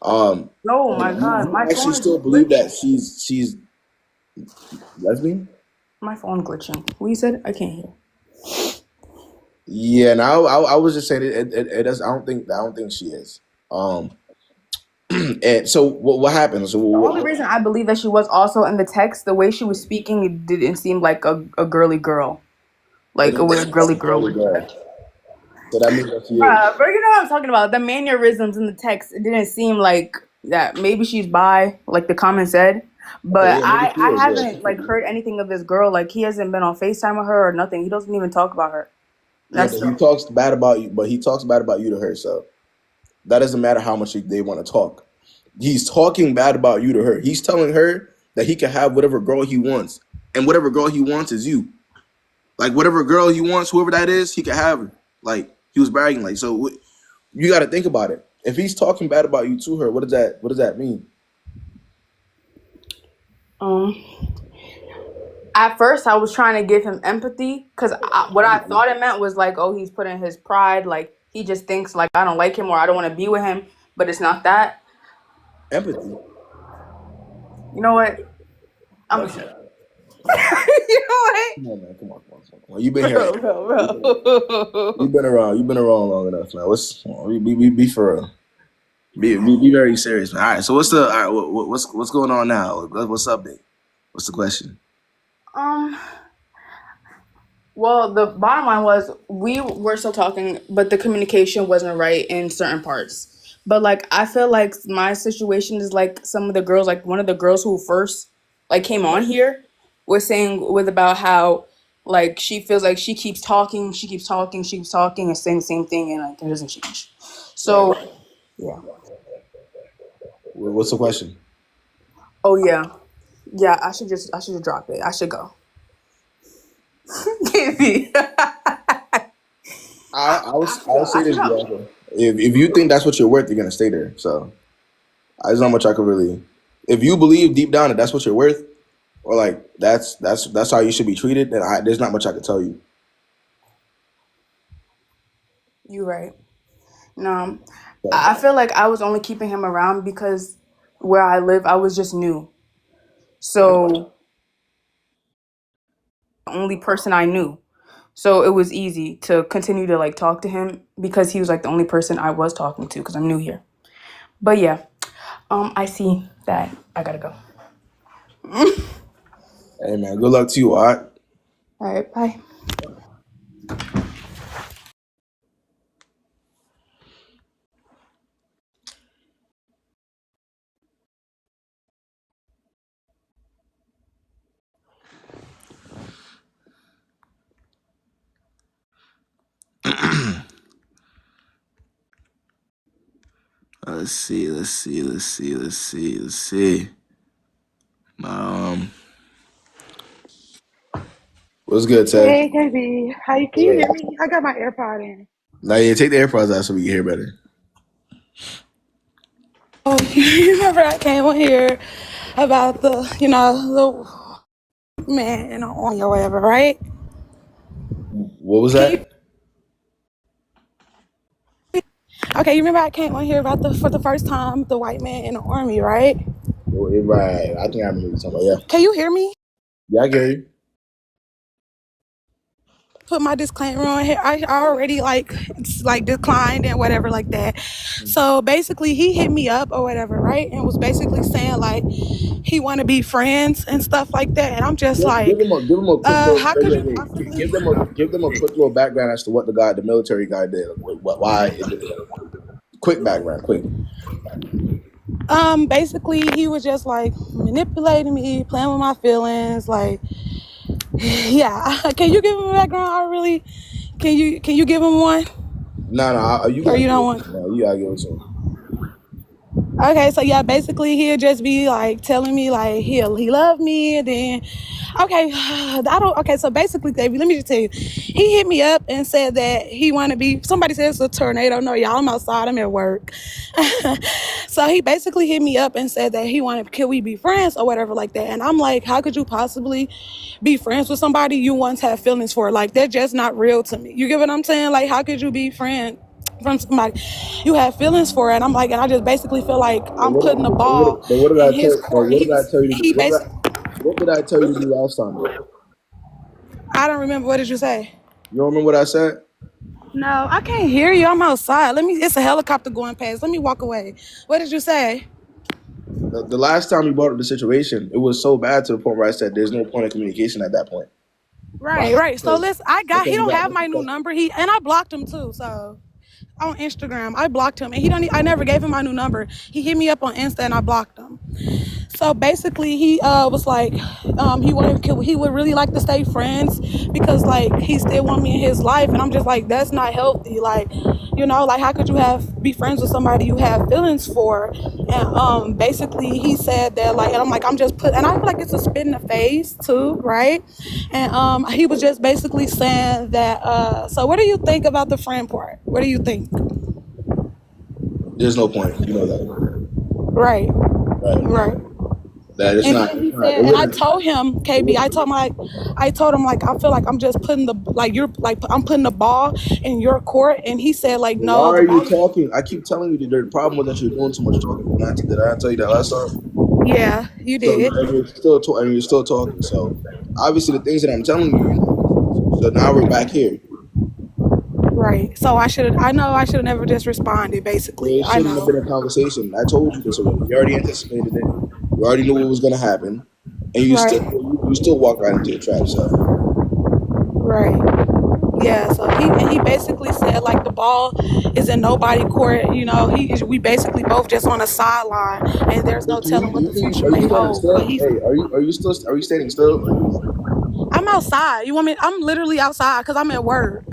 No, my God, You my actually phone is still believe that glitching. she's lesbian? My phone glitching. What you said? I can't hear. Yeah, now I was just saying it does. I don't think she is. Um, and so what happened? So The only reason I believe that she was also in the text, the way she was speaking, it didn't seem like a girly girl, it like a way a doesn't seem like girly a girl girly would do girl. that. So that means that she is. But you know what I'm talking about. The mannerisms in the text, it didn't seem like that. Maybe she's bi, like the comment said. Okay, But yeah, maybe she I is. haven't Yeah, like heard anything of this girl. Like he hasn't been on FaceTime with her or nothing. He doesn't even talk about her. yeah, That's but he talks bad about you. But he talks bad about you to her. So that doesn't matter how much they want to talk. He's talking bad about you to her. He's telling her that he can have whatever girl he wants, and whatever girl he wants is you. Like whatever girl he wants, whoever that is, he can have her. Like he was bragging. Like so, you got to think about it. If he's talking bad about you to her, what does that? What does that mean? um. At first, I was trying to give him empathy because what I thought it meant was like, oh, he's putting his pride, like he just thinks like I don't like him or I don't want to be with him, but it's not that. Empathy. You know what? I'm gonna shut up. You know what? Come on, man. Come on. You've been here. Bro, bro. You've been around. You've been around long enough, man. What's be for real? Be very serious, man. All right. So what's the all right? What's going on now? What's up, big? What's the question? Um. Well, the bottom line was we were still talking, but the communication wasn't right in certain parts. But like I feel like my situation is like some of the girls, like one of the girls who first like came on here was saying with about how like she feels like she keeps talking and saying the same thing and like it doesn't change. Right. So yeah. What's the question? Oh yeah. Yeah, I should just drop it. I should go. KB. I'll say this, Bianca. If you think that's what you're worth, you're gonna stay there. So there's not much I could really. If you believe deep down that that's what you're worth, or like that's how you should be treated, then there's not much I could tell you. You right. No, So, I feel like I was only keeping him around because where I live, I was just new. So the only person I knew. So it was easy to continue to like talk to him because he was like the only person I was talking to because I'm new here. But yeah, I see that I gotta go. Hey man, good luck to you, alright? All right, bye. Let's see. What's good, Ted? Hey, KB. Can you hear me? I got my AirPod in. Now yeah, take the AirPods out so we can hear better. Oh, you remember I came on here about the man on or whatever, right? What was that? Okay, you remember I came on here about for the first time the white man in the army, right? Right. I think I remember what you're talking about, yeah. Can you hear me? Yeah, I get you. Put my disclaimer on here. I already like declined and whatever like that. So basically he hit me up or whatever, right? And was basically saying like he want to be friends and stuff like that. And I'm just Give them a quick little, how could you possibly... give them a quick little background as to what the military guy did, why it did. Quick background, quick. Basically he was just like manipulating me, playing with my feelings, like yeah. Can you give him a background? Can you give him one? No, you or you don't want? No, you gotta give it to him. Okay, so yeah, basically he'll just be like telling me like he loved me, and then okay, so basically, baby, let me just tell you, he hit me up and said that he wanted to be. Somebody said it's a tornado. No, y'all, I'm outside. I'm at work. So he basically hit me up and said that he wanted, can we be friends or whatever like that? And I'm like, how could you possibly be friends with somebody you once had feelings for? Like, they're just not real to me. You get what I'm saying? Like, how could you be friends from somebody you have feelings for? And I'm like, and I just basically feel like I'm putting the ball in his court. What did I tell you? What did I tell you to do last time? I don't remember. What did you say? You don't remember what I said? No, I can't hear you. I'm outside. It's a helicopter going past. Let me walk away. What did you say? The last time you brought up the situation, it was so bad to the point where I said there's no point of communication at that point. Right. So he don't have my new number. And I blocked him too. So on Instagram, I blocked him, and I never gave him my new number. He hit me up on Insta, and I blocked him. So basically, he was like, he would really like to stay friends because like he still want me in his life, and I'm just like, that's not healthy. Like, like how could you be friends with somebody you have feelings for? And basically, he said that like, and I'm like, and I feel like it's a spit in the face too, right? And he was just basically saying that. So what do you think about the friend part? What do you think? There's no point. You know that. Right. That is not. And I told him, KB. I told him like I feel like I'm just putting I'm putting the ball in your court, and he said like no. Why are you talking? I keep telling you that the problem was that you're doing too much talking. Did I tell you that last time? Yeah, you did. So, and you're still talking. So obviously the things that I'm telling you. So now we're back here. Right. So I should have never just responded. Basically, it shouldn't have been a conversation. I told you this already. You already anticipated it. You already knew what was going to happen, and you still walk right into the trap. So. Right. Yeah. So he basically said like the ball is in nobody court. We basically both just on a sideline, and there's no telling what the future may hold. Hey, are you standing still? I'm outside. You want me? I'm literally outside because I'm at work.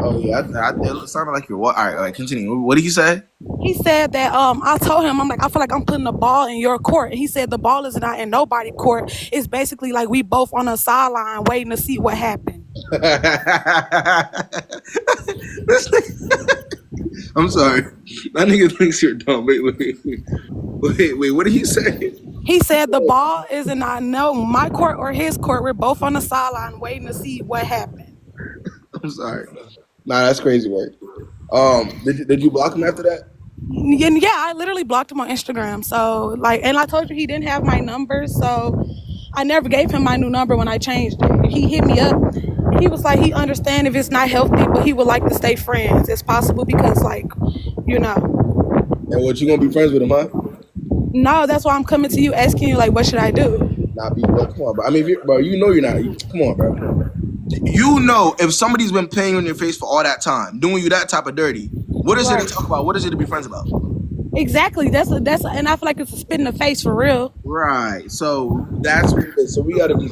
Oh yeah, it sounded like you're what? All right, continue. What did he say? He said that I told him, I'm like, I feel like I'm putting the ball in your court. And he said the ball is not in nobody's court. It's basically like we both on a sideline waiting to see what happened. I'm sorry. That nigga thinks you're dumb. Wait. What did he say? He said the ball is in my court or his court. We're both on the sideline waiting to see what happened. I'm sorry. Nah, that's crazy work. Did you block him after that? Yeah, I literally blocked him on Instagram. So and I told you he didn't have my number, so I never gave him my new number when I changed it. He hit me up He was like he understand if it's not healthy, but he would like to stay friends. It's possible because like, you know. And what, you gonna be friends with him, huh? No, that's why I'm coming to you asking you like, what should I do? Nah, bro, come on, bro. I mean, bro, you know you're not. Come on, bro. You know if somebody's been paying on your face for all that time, doing you that type of dirty, what is it to talk about? What is it to be friends about? Exactly. That's and I feel like it's a spit in the face for real. Right. So that's what it is. So we gotta be.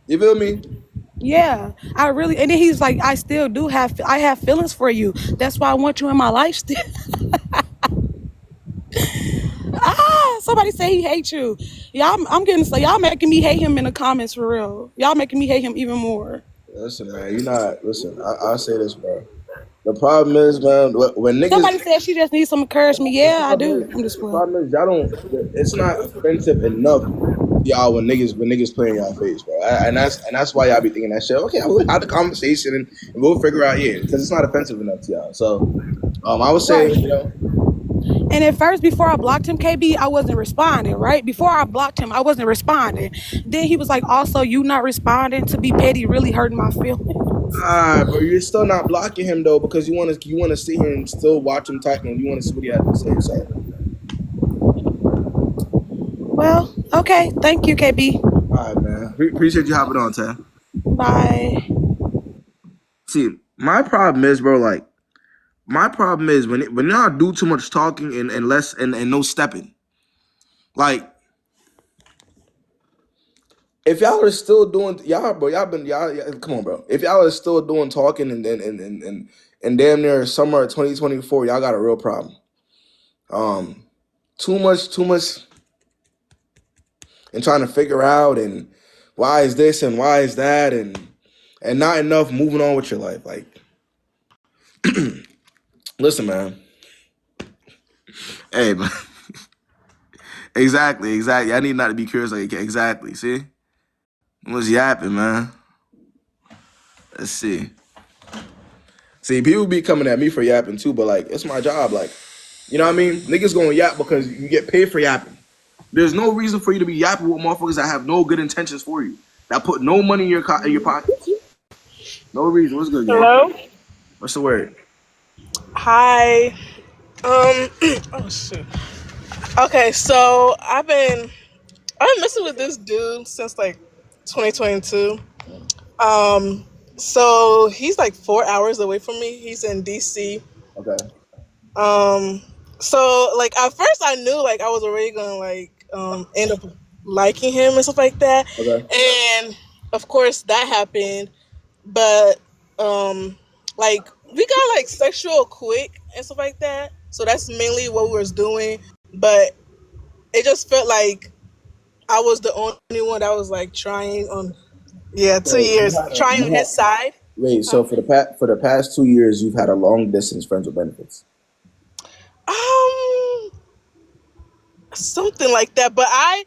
You feel me? Yeah, I really. And then he's like, I have feelings for you. That's why I want you in my life still. Somebody say he hates you. Y'all making me hate him in the comments for real. Y'all making me hate him even more. Listen, man. You're not. Listen, I'll say this, bro. The problem is, man, when niggas. Somebody said she just needs some encouragement. Yeah, I do. I'm just The playing. problem is y'all don't. It's not offensive enough, y'all, when niggas playing y'all face, bro. And that's why y'all be thinking that shit. Okay, we'll have the conversation and we'll figure out because it's not offensive enough to y'all. So, I would say, Right. And at first, before I blocked him, KB, I wasn't responding, right? Before I blocked him, I wasn't responding. Then he was like, also, you not responding to be petty really hurting my feelings. But you're still not blocking him though, because you want to sit here and still watch him type, and you want to see what he has to say. So, well, okay. Thank you, KB. all right, man. Appreciate you hopping on, Tam. Bye. See, my problem is, bro. Like, my problem is when y'all do too much talking and less and no stepping. Like, if y'all are still doing y'all come on, bro. If y'all are still doing talking and damn near summer of 2024, y'all got a real problem. Too much and trying to figure out and why is this and why is that and not enough moving on with your life. Like, listen, man. Hey, man. Exactly. I need not to be curious. Like, exactly. See, what's yapping, man? Let's see. See, people be coming at me for yapping too, but like, it's my job. Like, you know what I mean? Niggas gonna yap because you get paid for yapping. There's no reason for you to be yapping with motherfuckers that have no good intentions for you, that put no money in your pockets. No reason. What's good, gang? Hello? What's the word? Hi. Oh shit. Okay, so I've been messing with this dude since like 2022. So he's like 4 hours away from me. He's in DC. Okay. So like at first I knew like I was already gonna like end up liking him and stuff like that. Okay. And of course that happened. But like we got like sexual quick and stuff like that. So that's mainly what we was doing. But it just felt like I was the only one that was like trying on 2 years trying on his side. Wait, so for the past 2 years, you've had a long distance friends with benefits. Something like that. But I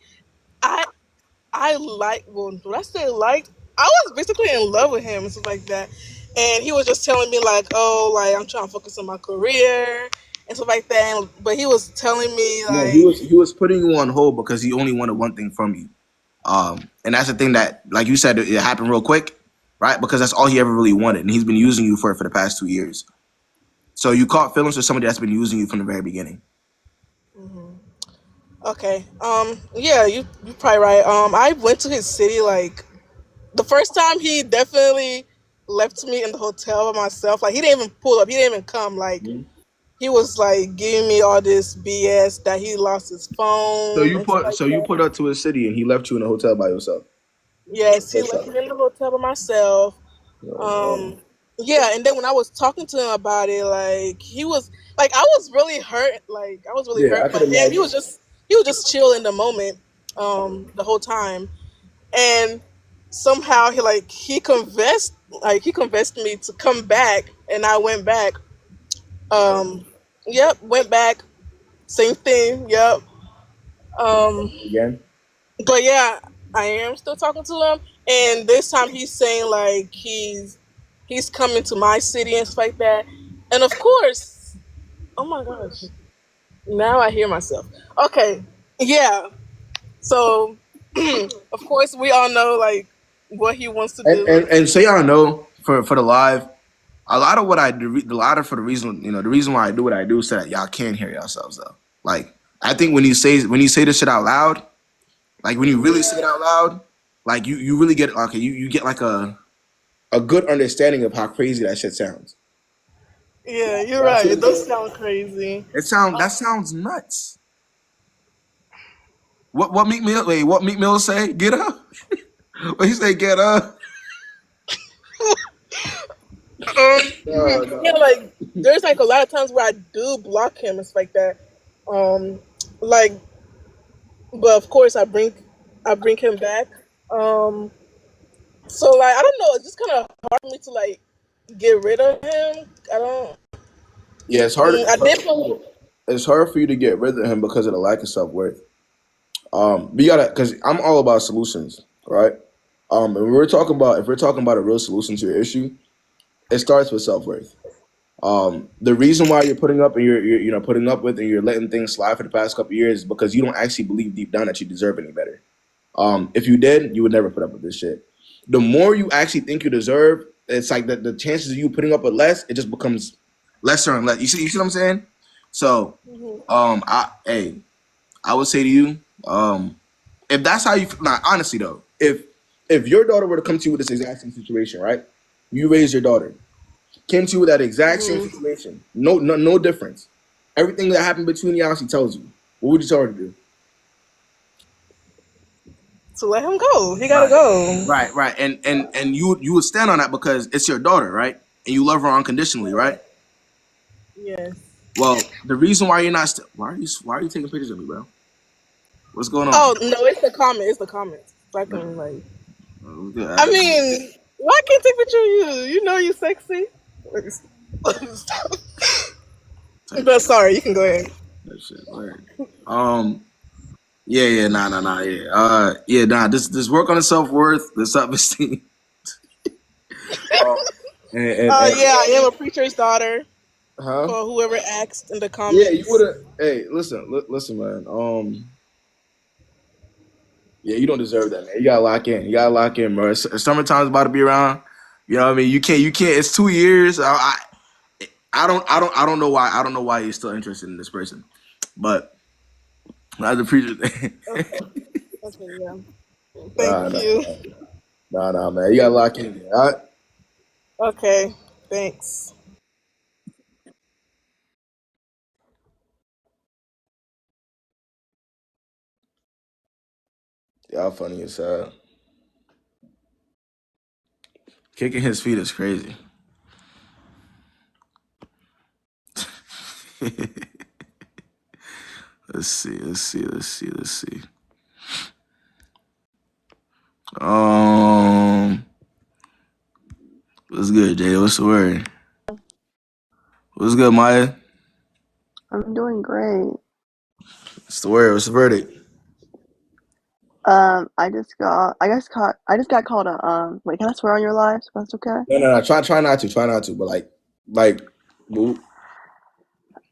like, well, when I say liked, I was basically in love with him and stuff like that. And he was just telling me like, oh, like I'm trying to focus on my career and stuff like that. But he was telling me like, No, he was putting you on hold because he only wanted one thing from you. And that's the thing that, like you said, it happened real quick, right? Because that's all he ever really wanted, and he's been using you for the past 2 years. So you caught feelings for somebody that's been using you from the very beginning. okay, yeah, you're probably right. I went to his city like the first time. He definitely left me in the hotel by myself. Like he didn't even pull up. He didn't even come. Like he was like giving me all this BS that he lost his phone. So you put up to his city, and he left you in a hotel by yourself. Yes, he left me in the hotel by myself. Yeah, and then when I was talking to him about it, like he was like, I was really hurt. Like I was really hurt. But then he was just chill in the moment, the whole time. And somehow he confessed me to come back, and I went back. Yep, went back. Same thing. Yep. Again. But yeah, I am still talking to him, and this time he's saying like he's coming to my city and stuff like that. And of course, oh my gosh, now I hear myself. Okay, yeah. So of course we all know like what he wants to And do. and so y'all know for the live, a lot of what I do, a lot of for the reason the reason why I do what I do, so that y'all can hear yourselves though. Like I think when you say this shit out loud, like when you really say it out loud, like you really get you get like a good understanding of how crazy that shit sounds. Yeah, you're right. It does sound crazy. That sounds nuts. What Meek Mill say? Get up. What he say? Get up. Yeah, like there's like a lot of times where I do block him. It's like that. Like, but of course I bring him back. So like I don't know. It's just kind of hard for me to like get rid of him. I don't. Yeah, it's hard. I did. Feel, It's hard for you to get rid of him because of the lack of self worth. But you gotta, because I'm all about solutions, right? And if we're talking about a real solution to your issue, it starts with self worth. The reason why you're putting up and you're putting up with and you're letting things slide for the past couple of years is because you don't actually believe deep down that you deserve any better. If you did, you would never put up with this shit. The more you actually think you deserve, it's like the chances of you putting up with less, it just becomes lesser and less. You see what I'm saying? So, I would say to you, if that's how you, nah, honestly though, if your daughter were to come to you with this exact same situation, right? You raised your daughter, came to you with that exact same situation, no difference. Everything that happened between y'all, she tells you. What would you tell her to do? to let him go. He gotta go. Right, and you would stand on that because it's your daughter, right? And you love her unconditionally, right? Yes. Well, the reason why you're not, why are you taking pictures of me, bro? What's going on? Oh no, it's the comment. It's the comments. So I can like. I mean, why can't I take a picture of you? You know you sexy. But sorry, you can go ahead. That shit, word. Nah. This work on the self worth, the self esteem. Yeah, I am a preacher's daughter. Huh? For whoever asked in the comments. Yeah, you would have. Hey, listen, man. Yeah, you don't deserve that, man. You gotta lock in. You gotta lock in, bro. Summertime's about to be around. You know what I mean? You can't. It's 2 years. I don't know why. I don't know why you're still interested in this person, but as a preacher. Okay, yeah. Thank you. Nah, man. You gotta lock in. All right. Okay, thanks. Y'all funny as hell. Kicking his feet is crazy. Let's see. What's good, Jay? What's the word? What's good, Maya? I'm doing great. What's the word? What's the verdict? I just got called a wait, can I swear on your live? So that's okay? No. Try not to. But boo.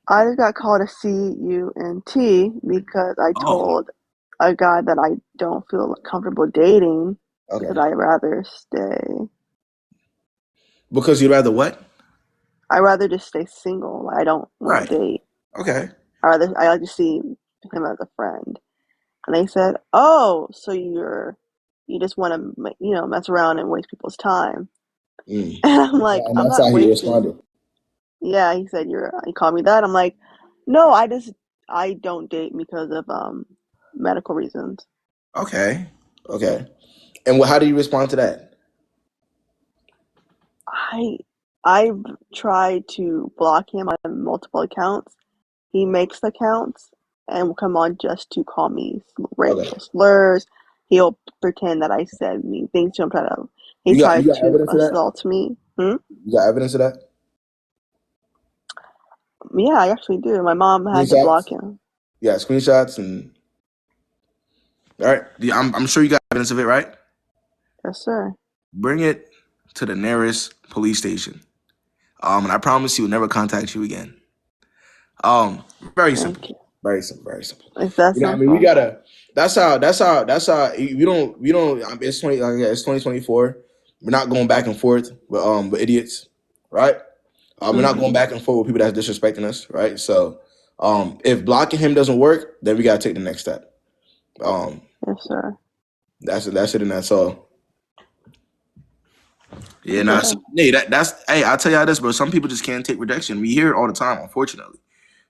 I just got called a CUNT because I told a guy that I don't feel comfortable dating because I'd rather stay. Because you'd rather what? I'd rather just stay single. I don't want to date. Okay. I like to see him as a friend. And they said, "Oh, so you just want to mess around and waste people's time." And I'm like, and I'm that's not how he wasting. responded. Yeah, he said he called me that. I'm like, no, I don't date because of medical reasons. Okay. And how do you respond to that? I've tried to block him on multiple accounts. He makes accounts and will come on just to call me racial slurs. He'll pretend that I said mean things to him. He tried to assault me. You got evidence of that? Yeah, I actually do. My mom had to block him. Yeah, screenshots and. All right, I'm sure you got evidence of it, right? Yes, sir. Bring it to the nearest police station. And I promise he will never contact you again. Very simple. Very simple, very simple. It's that You know, simple. we gotta. That's how. We don't. It's 2024. We're not going back and forth with idiots, right? We're not going back and forth with people that's disrespecting us, right? So, if blocking him doesn't work, then we gotta take the next step. Yes, sir. That's it, and that's all. Yeah, Yeah. hey, I'll tell y'all this, bro. Some people just can't take rejection. We hear it all the time, unfortunately.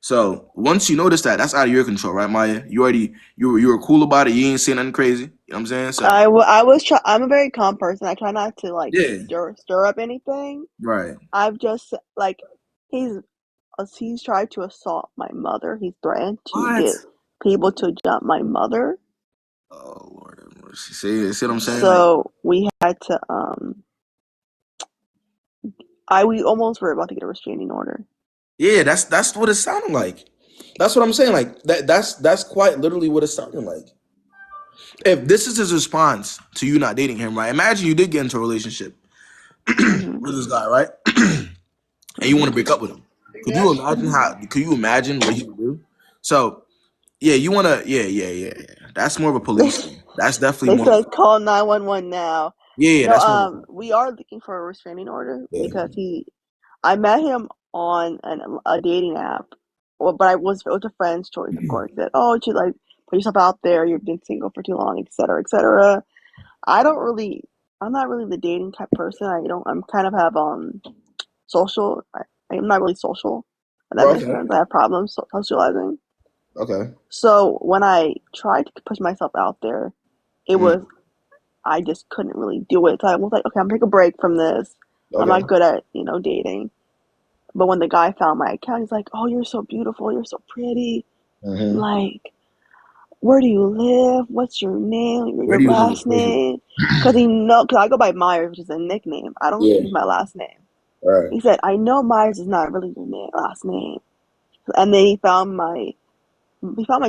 So once you notice that, that's out of your control, right, Maya? You were cool about it. You ain't saying nothing crazy. You know what I'm saying? So I'm a very calm person. I try not to like yeah, stir up anything. right. I've just like he's tried to assault my mother. He's threatened to What? get people to jump my mother. Oh Lord have mercy. See what I'm saying? So we had to we almost were about to get a restraining order. Yeah, that's what it sounded like. That's what I'm saying. Like that's quite literally what it sounded like. If this is his response to you not dating him, right? Imagine you did get into a relationship with this guy, right? And you want to break up with him. Could you imagine what he would do? So yeah, you wanna yeah. That's more of a police thing. That's definitely They more said call 911 now. yeah, No, that's more we are looking for a restraining order yeah. because I met him on a dating app. Well, but it was a friend's choice, of course. That you should like put yourself out there. You've been single for too long, etc., etc. I'm not really the dating type person. I'm kind of have social. I'm not really social. If that Bro, makes okay. sense. I have problems socializing. Okay. So when I tried to push myself out there, it was I just couldn't really do it. So I was like, okay, I'm gonna take a break from this. I'm Okay. not good at dating. But when the guy found my account, he's like, "Oh, you're so beautiful. You're so pretty. Like, where do you live? What's your name? Where Your do you live? It's last crazy. name?" Because I go by Myers, which is a nickname. I don't Yeah. use my last name. Right. He said, "I know Myers is not really your last name." And then he found my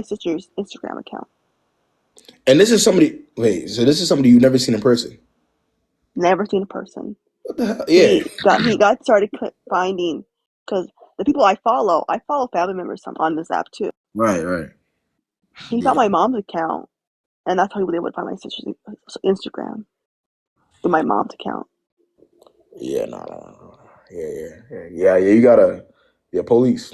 sister's Instagram account. And this is somebody so this is somebody you've never seen in person. Never seen a person. What the hell? Yeah. He got started finding because the people I follow family members on this app too. Right. He Yeah. found my mom's account, and that's how he was able to find my sister's Instagram through my mom's account. Yeah, no. Yeah. You gotta police.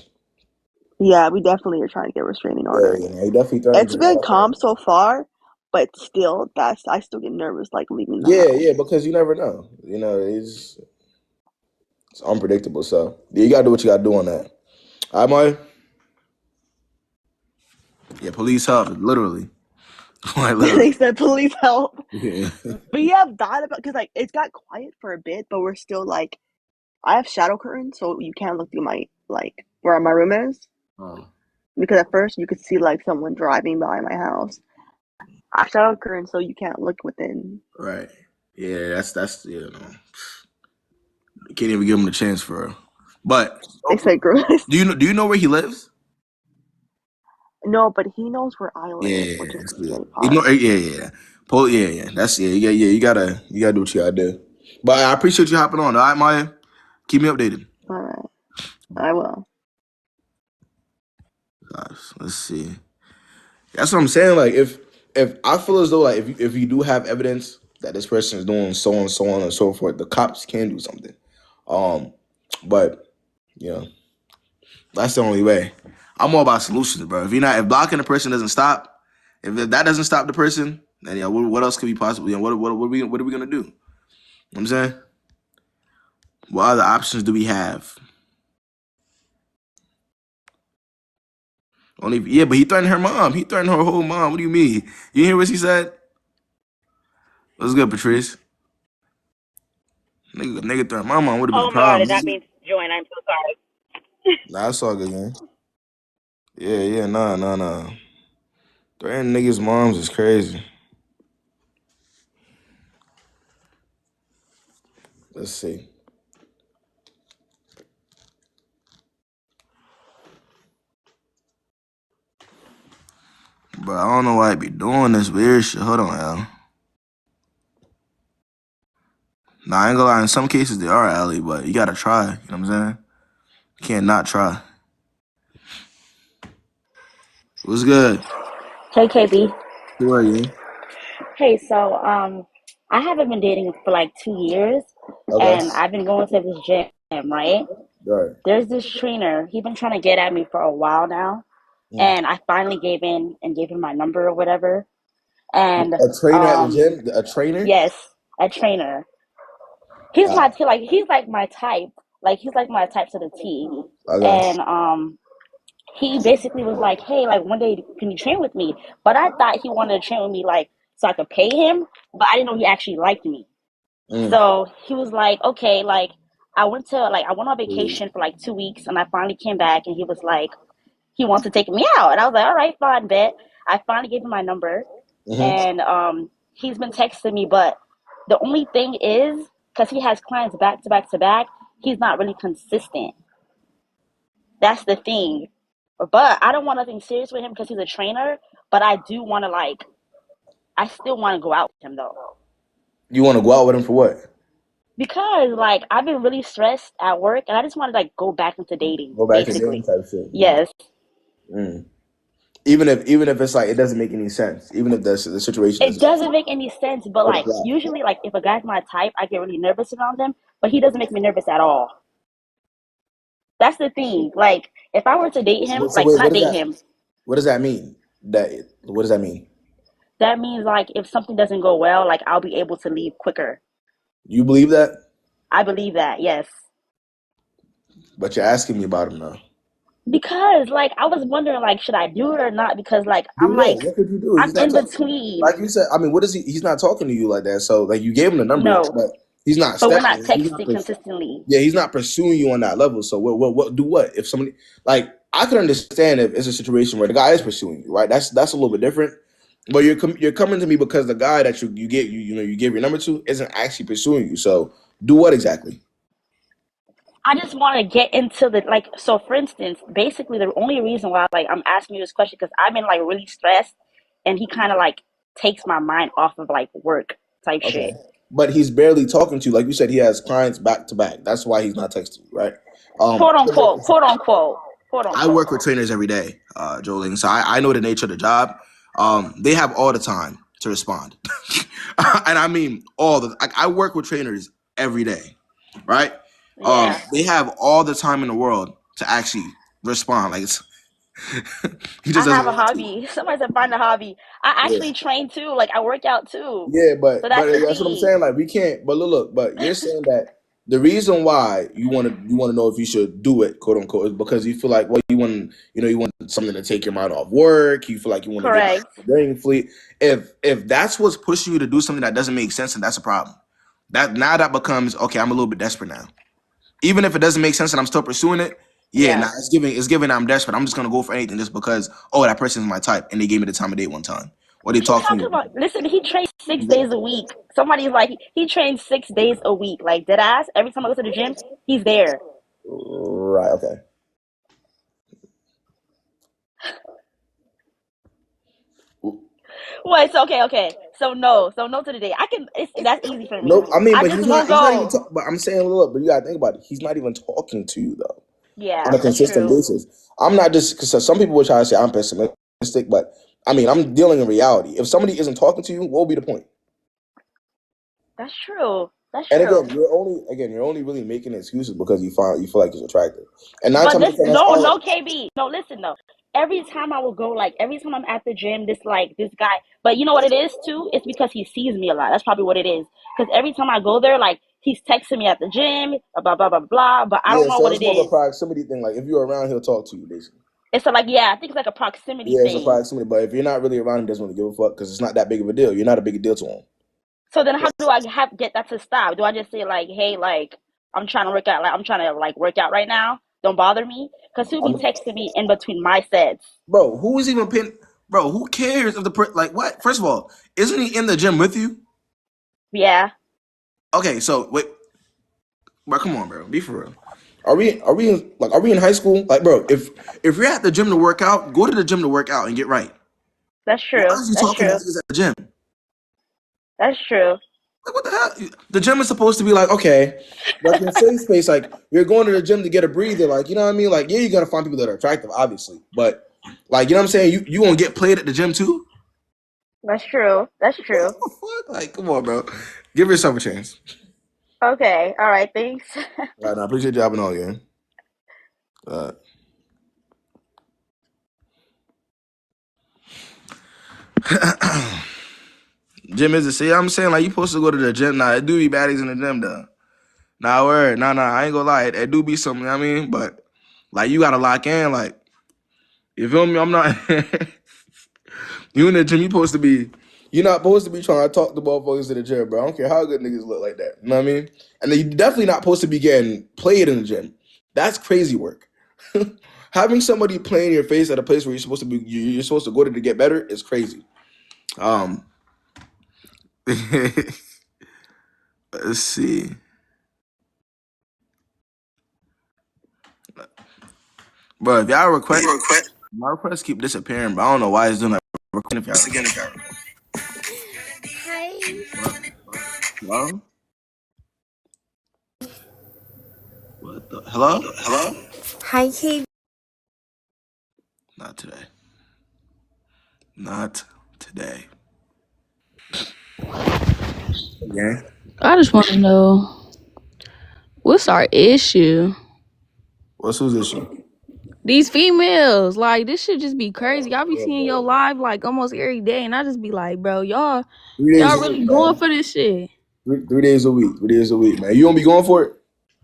Yeah, we definitely are trying to get a restraining order. Yeah, he definitely threatened It's you. been calm so far, but still, I still get nervous like leaving the house. Yeah, because you never know. You know, it's unpredictable. So yeah, you gotta do what you gotta do on that. All right, Maya? Yeah, police help, literally. Like literally. They said police help. Yeah. We have thought about because like it's got quiet for a bit, but we're still like I have shadow curtains, so you can't look through my where my room is. Oh. Because at first you could see like someone driving by my house. I have shadow curtains, so you can't look within. Right. Yeah, that's you can't even give him the chance for real. But They say girls. do you know where he lives? No, but he knows where I live, Yeah, which is that's good. really hard. Yeah. That's you gotta do what you gotta do. But I appreciate you hopping on. All right, Maya. Keep me updated. All right, I will. Gosh, let's see. That's what I'm saying. Like if I feel as though like if you do have evidence that this person is doing so on and so forth, the cops can do something. But you know, that's the only way. I'm all about solutions, bro. If blocking the person doesn't stop, if that doesn't stop the person, then yeah, what else could we possibly? What are we gonna do? You know what I'm saying, what other options do we have? But he threatened her mom. He threatened her whole mom. What do you mean? You hear what she said? What's good, Patrice? Nigga threatened my mom. Would have been Oh a my god, I problem. did not mean to join. I'm so sorry. Nah, that's all good, man. Yeah, nah. Threatening niggas' moms is crazy. Let's see. Bro, I don't know why I be doing this weird shit. Hold on, Al. Nah, I ain't gonna lie. In some cases, they are, Allie, but you gotta try. You know what I'm saying? You can't not try. What's good? Hey, KB. Who are you? Hey, so I haven't been dating for like 2 years, Okay. and I've been going to this gym, right? Right. There's this trainer. He's been trying to get at me for a while now, and I finally gave in and gave him my number or whatever. And A trainer at the gym? A trainer? yes, a trainer. He's Ah, my he's like my type. Like he's like my type to the T. okay. And he basically was like, "Hey, like one day can you train with me?" But I thought he wanted to train with me like so I could pay him, but I didn't know he actually liked me. Mm. So he was like, "Okay, like I went on vacation for like 2 weeks, and I finally came back, and he was like, he wants to take me out." And I was like, "All right, fine, bet." I finally gave him my number, Mm-hmm. and he's been texting me, but the only thing is because he has clients back to back to back, he's not really consistent. That's the thing. But I don't want nothing serious with him because he's a trainer. But I do want to like, I still want to go out with him though, You want to go out with him for what? because like I've been really stressed at work, and I just want to like go back into dating, Go back to dating basically. type shit. Mm. Yes, Mm. Even if it's like it doesn't make any sense. Even if the situation it doesn't make doesn't sense. make any sense. But Red like flag. usually, like if a guy's my type, I get really nervous around him. But he doesn't make me nervous at all. That's the thing. Like if I were to date him, So like wait, not date him, what does that mean? What does that mean? that means like if something doesn't go well, like I'll be able to leave quicker. You believe that? I believe that. Yes. But you're asking me about him now. Because like I was wondering like should I do it or not because like Do I'm what? like What could you do? I'm He's not in talking. between. Like you said, I mean, what is he? He's not talking to you like that. So like you gave him the number, No, but he's not but we're not stepping. He's not. texting consistently. Yeah, he's not pursuing you on that level. So what do what if somebody like I could understand if it's a situation where the guy is pursuing you, right? That's a little bit different. But you're coming to me because the guy that you gave your number to isn't actually pursuing you. So do what exactly? I just want to get into the like so for instance, basically the only reason why like I'm asking you this question because I've been like really stressed and he kind of like takes my mind off of like work type Okay. shit. But he's barely talking to you. Like you said, he has clients back to back. That's why he's not texting you, right? Quote unquote, quote unquote, quote I unquote. work with trainers every day, Jolene. So I know the nature of the job. They have all the time to respond. And I mean I work with trainers every day, right? Yeah. They have all the time in the world to actually respond. Like it's he just I doesn't have a want to. hobby. Somebody said find a hobby. I Yeah. actually train too. Like I work out too. Yeah, So but that's the that's what I'm thing. saying. Like we can't. But look. But you're saying that the reason why you want to know if you should do it, quote unquote, is because you feel like you want something to take your mind off work. You feel like you want to get back Correct. to the dating fleet. If that's what's pushing you to do something that doesn't make sense, then that's a problem. That becomes okay. I'm a little bit desperate now. Even if it doesn't make sense and I'm still pursuing it. Yeah, Yeah. nah, it's giving I'm desperate. I'm just gonna go for anything just because that person's my type and they gave me the time of day one time. Or they What you talked to talking me. about? Listen, he trains 6 days a week. Somebody's like, he trains 6 days a week. Like, dead ass. Every time I go to the gym, he's there. Right. Okay. Wait, so okay. So no to the day. That's easy for me. Nope. I mean, I but just he's won't not. He's not even. go. But I'm saying, look. But you gotta think about it. He's not even talking to you though on Yeah, a that's consistent true. basis. I'm not just because some people will try to say I'm pessimistic, but I mean I'm dealing in reality. If somebody isn't talking to you, what will be the point? That's true. That's And true. you're only really making excuses because you feel like it's attractive. And nine But times out this of ten, that's no all. no KB. No, listen though. Every time I will go, like every time I'm at the gym, this guy. But you know what it is too? It's because he sees me a lot. That's probably what it is. Because every time I go there, like he's texting me at the gym, blah blah blah blah. But I don't Yeah. know So what it's it more of a is. proximity thing. Like if you're around, he'll talk to you basically. It's a, like yeah, I think it's like a proximity Yeah, it's a thing. proximity. But if you're not really around, he doesn't really give a fuck because it's not that big of a deal. You're not a big deal to him. So then how do I get that to stop? Do I just say like, hey, like I'm trying to work out, like I'm trying to like work out right now. Don't bother me, because he'll be texting me in between my sets. Bro, who is even pin? Bro, who cares if like what? First of all, isn't he in the gym with you? Yeah, Okay, so wait, bro, come on, bro, be for real. Are we in high school? Like, bro, if you're at the gym to work out, go to the gym to work out and get right. that's Why true. is he That's talking to true. niggas at the gym? That's true. Like, what the hell? The gym is supposed to be like, okay, like in a safe space, like you're going to the gym to get a breather, like you know what I mean? Like, yeah, you're gonna find people that are attractive, obviously, but Like, you know what I'm saying? You gonna get played at the gym too? That's true. That's What true. the fuck? Like, come on, bro. Give yourself a chance. Okay. All right. Thanks. All right, I appreciate you hopping on again. Gym is the see. I'm saying like you supposed to go to the gym. Nah, it do be baddies in the gym though. Nah, word. Nah. I ain't gonna lie. It do be something. You know what I mean, but like you gotta lock in. Like, you feel me? I'm not. You in the gym, you supposed to be. You're not supposed to be trying to talk to motherfuckers in the gym, bro. I don't care how good niggas look like that. You know what I mean? And then you definitely not supposed to be getting played in the gym. That's crazy work. Having somebody play in your face at a place where you're supposed to be, you're supposed to go to get better is crazy. Let's see. Bro, if y'all request, my requests keep disappearing, but I don't know why it's doing that. Hello? What the? Hello? Hi, Kayb. Not today. Not today. Yeah. I just want to know what's our issue? What's whose issue? These females, like this should just be crazy. I be seeing your live like almost every day, and I just be like, bro, y'all 3 days a really week, going man. for this shit? 3 days a week. 3 days a week, man. You don't be going for it?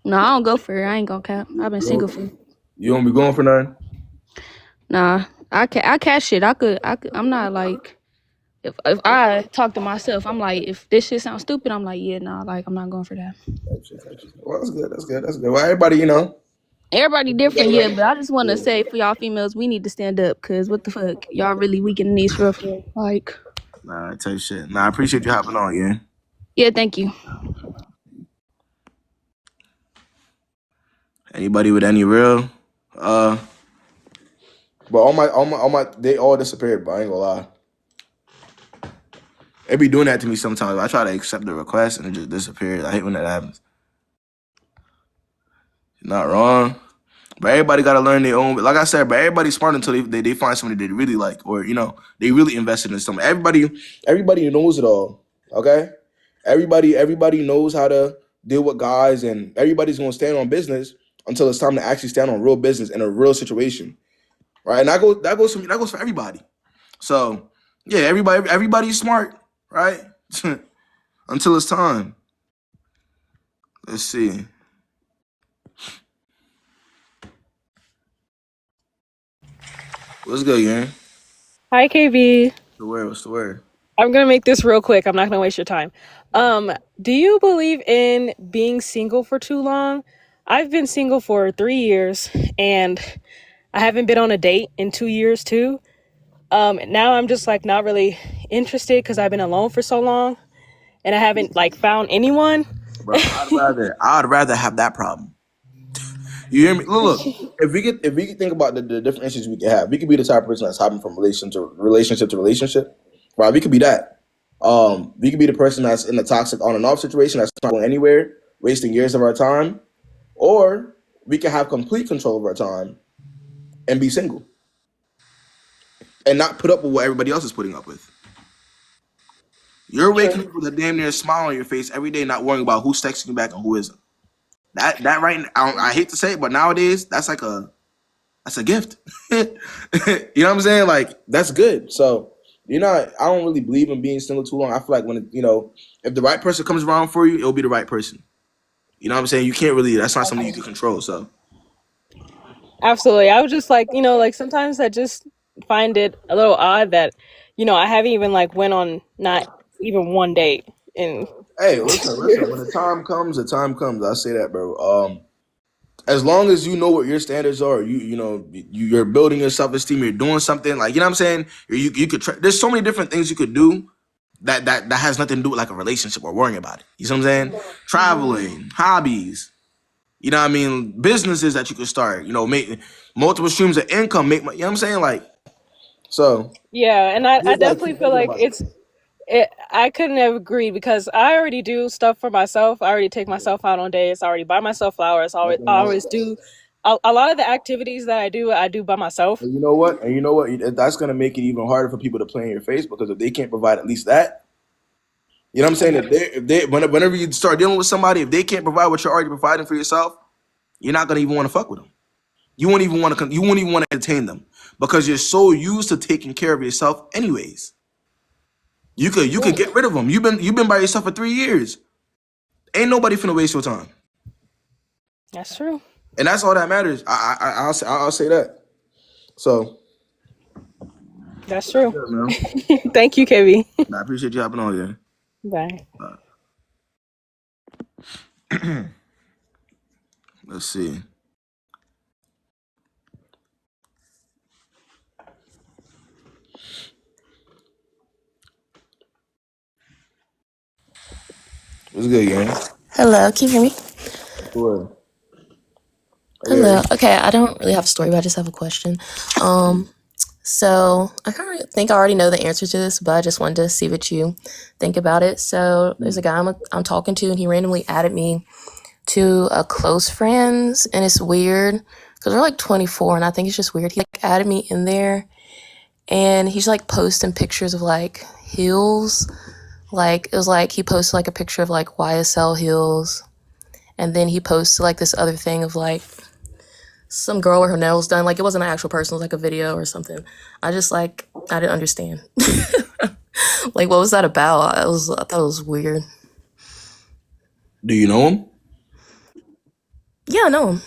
No, I don't go for it. I ain't gonna cap. I've been single for. You don't be going for nothing? Nah, I catch shit. I could. I'm not like. If I talk to myself, I'm like, if this shit sounds stupid, I'm like, yeah, nah, like I'm not going for that. Well, that's good. That's good. That's good. Well, everybody, you know. Everybody different, yeah, but I just want to say for y'all females, we need to stand up, cause what the fuck, y'all really weak in the knees for real. Like, Nah, I tell you shit. Nah, I appreciate you hopping on, yeah. yeah, thank you. Anybody with any real? But all my, they all disappeared. But I ain't gonna lie. They be doing that to me sometimes. I try to accept the request and it just disappears. I hate when that happens. You're not wrong. But everybody got to learn their own. Like I said, but everybody's smart until they find somebody they really like, or you know, they really invested in something. Everybody knows it all. Okay, everybody knows how to deal with guys, and everybody's gonna stand on business until it's time to actually stand on real business in a real situation, right? And that goes for everybody. So yeah, everybody's smart, right? Until it's time. Let's see. What's good, gang? Hi, KB. What's the word? I'm gonna make this real quick. I'm not gonna waste your time. Do you believe in being single for too long? I've been single for 3 years, and I haven't been on a date in 2 years too. Now I'm just like not really interested because I've been alone for so long, and I haven't like found anyone. Bro, I'd rather have that problem. You hear me? Look. If we could think about the different issues we could have, we could be the type of person that's hopping from relationship to relationship. Right? We could be that. We could be the person that's in a toxic on and off situation that's not going anywhere, wasting years of our time, or we can have complete control of our time and be single and not put up with what everybody else is putting up with. You're waking up with a damn near smile on your face every day, not worrying about who's texting you back and who isn't. That right now, I hate to say it, but nowadays that's a gift. You know what I'm saying? Like that's good. So I don't really believe in being single too long. I feel like if the right person comes around for you, it'll be the right person. You know what I'm saying? You can't really. That's not something you can control. So Absolutely. I was just like, like sometimes I just find it a little odd that, I haven't even like went on not even one date. And hey, listen. When the time comes, the time comes. I say that, bro. As long as you know what your standards are, you're building your self esteem. You're doing something like you know what I'm saying. You could. There's so many different things you could do that has nothing to do with like a relationship or worrying about it. You see what I'm saying? Traveling, hobbies. You know what I mean? Businesses that you could start. Make multiple streams of income. Make money. You know what I'm saying? Like so. yeah, and I Just like definitely keep feel thinking like about it. I couldn't have agreed because I already do stuff for myself. I already take myself out on dates. I already buy myself flowers. I always do a lot of the activities that I do by myself. And you know what? That's gonna make it even harder for people to play in your face because if they can't provide at least that, you know what I'm saying? Whenever you start dealing with somebody, if they can't provide what you're already providing for yourself, you're not gonna even want to fuck with them. You won't even want to entertain them because you're so used to taking care of yourself, anyways. You could get rid of them. You've been by yourself for 3 years. Ain't nobody finna waste your time. That's true. And that's all that matters. I'll say that. So that's true. Yeah, Thank you, KB. I appreciate you hopping on here. Bye. Let's see. What's good, gang? Hello, can you hear me? Sure. Hello. Okay, I don't really have a story, but I just have a question. So I kind of think I already know the answer to this, but I just wanted to see what you think about it. So there's a guy I'm talking to, and he randomly added me to a close friends, and it's weird because we're like 24, and I think it's just weird. He like added me in there, and he's like posting pictures of like heels. Like it was like he posted like a picture of like YSL heels, and then he posted like this other thing of like some girl with her nails done. Like it wasn't an actual person, it was like a video or something. I didn't understand. Like what was that about? I thought it was weird. Do you know him? Yeah, I know him.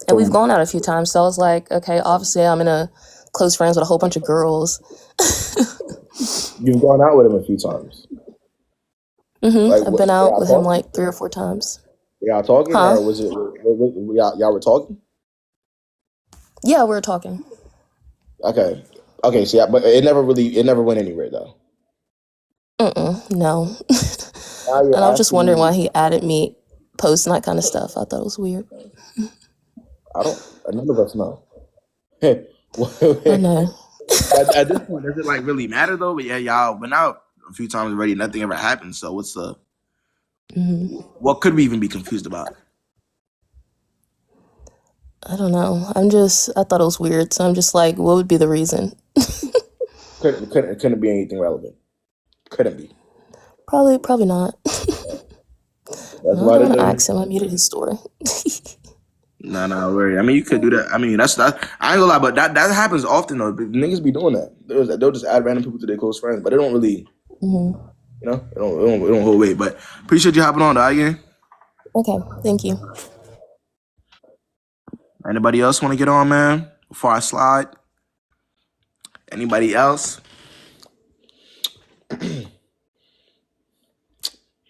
And we've gone out a few times, so I was like, okay, obviously I'm in a close friends with a whole bunch of girls. You've gone out with him a few times. Like, I've been out with him like 3 or 4 times. Y'all talking, or was it y'all were talking? Yeah, we were talking. Okay. So yeah, but it never went anywhere though. No. And I was just wondering why he added me posting that kind of stuff. I thought it was weird. None of us know. I know. At this point, does it like really matter though? But yeah, y'all went out a few times already. Nothing ever happened. So what's the? What could we even be confused about? I don't know. I thought it was weird. So I'm just like, what would be the reason? Couldn't be anything relevant. Couldn't be. Probably not. That's why I didn't ask him. I muted his story. No, worry. I mean, you could do that. I mean, that's I ain't gonna lie, but that happens often though. Niggas be doing that. They'll just add random people to their close friends, but they don't really, you know, it don't hold weight. But appreciate you hopping on though, again. Okay, thank you. Anybody else want to get on, man? Before I slide. Anybody else?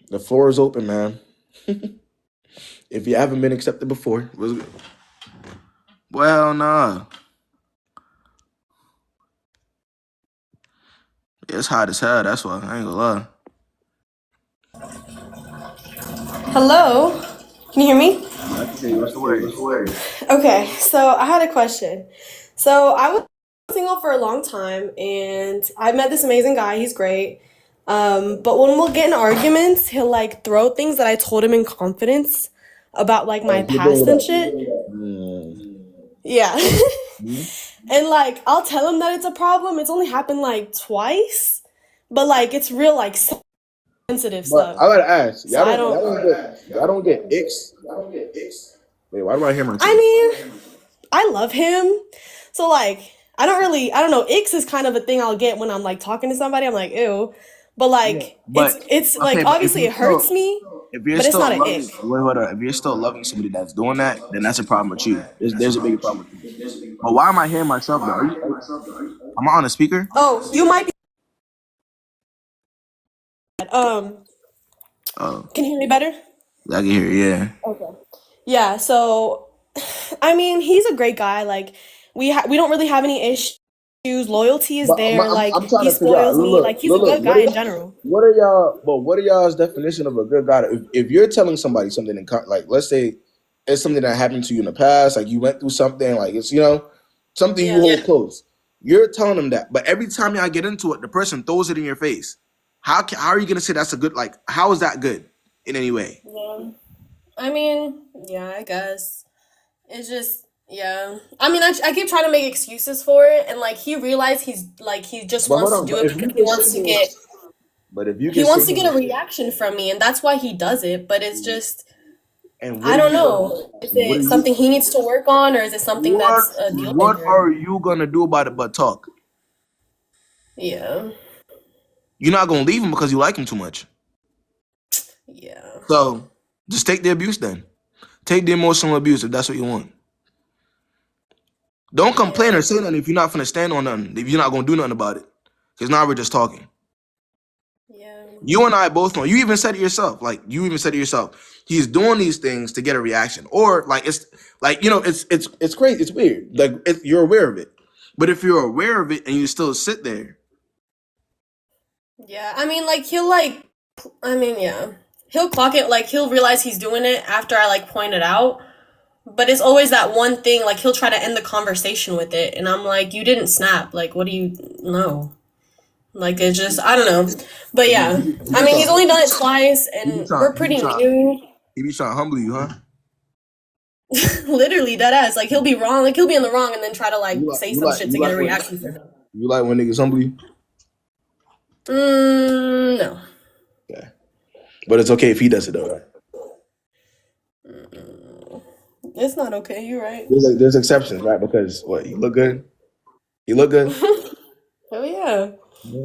The floor is open, man. If you haven't been accepted before, well, nah. It's hot as hell. That's why I ain't gonna lie. Hello, can you hear me? I can hear you. What's the word? Okay, so I had a question. So I was single for a long time, and I met this amazing guy. He's great. But when we'll get in arguments, he'll like throw things that I told him in confidence about like my past and shit. Yeah. And like I'll tell him that it's a problem. It's only happened like twice, but like it's real like sensitive stuff. I gotta ask. So Y'all don't get icks. Wait, why do I hear myself? I mean, I love him. So like I don't know, icks is kind of a thing I'll get when I'm like talking to somebody. I'm like, ew. But like it's like obviously it hurts me. But it's not an ick. Wait, hold on. If you're still loving somebody that's doing that, then that's a problem with you. There's a bigger problem with you. But why am I hearing myself though? Am I on a speaker? Oh, you might be. Can you hear me better? I can hear you, yeah. Okay. Yeah, so I mean, he's a great guy. Like we don't really have any issues. Loyalty is there. Like he spoils me. Like he's a good guy in general. What are y'all's definition of a good guy? If you're telling somebody something like, let's say it's something that happened to you in the past, like you went through something, like it's something you hold close. You're telling them that, but every time y'all get into it, the person throws it in your face. How are you gonna say that's a good? Like, how is that good in any way? Yeah. I mean, yeah, I guess. It's just, yeah. I mean, I keep trying to make excuses for it, and like he realized he just But hold wants to on, do but it if you because can sit here, but if you he can sit wants to here get a reaction from me, and that's why he does it. But it's just, and I don't know. Is it something he needs to work on, or is it something that's a deal what breaker? are you gonna do about it but talk? Yeah. You're not gonna leave him because you like him too much. Yeah. So just take the abuse then. Take the emotional abuse if that's what you want. Don't complain or say nothing if you're not gonna stand on nothing. If you're not gonna do nothing about it, because now we're just talking. Yeah. You and I both know. You even said it yourself. Like you even said it yourself. He's doing these things to get a reaction, or like it's like it's crazy. It's weird. Like you're aware of it, but if you're aware of it and you still sit there, Yeah. I mean, like yeah. He'll clock it. Like he'll realize he's doing it after I like point it out. But it's always that one thing. Like he'll try to end the conversation with it, and I'm like, you didn't snap. Like, what do you know? Like it's just I don't know. But yeah, I mean, he's only done it twice, and we're pretty new. he be trying to humble you, huh? Literally, dead ass. Like he'll be wrong. Like he'll be in the wrong, and then try to like say some shit to get a reaction from him. You like when niggas humble you? No. Yeah, but it's okay if he does it though, right? It's not okay. You're right. There's exceptions, right? Because what you look good, you look good. Oh yeah.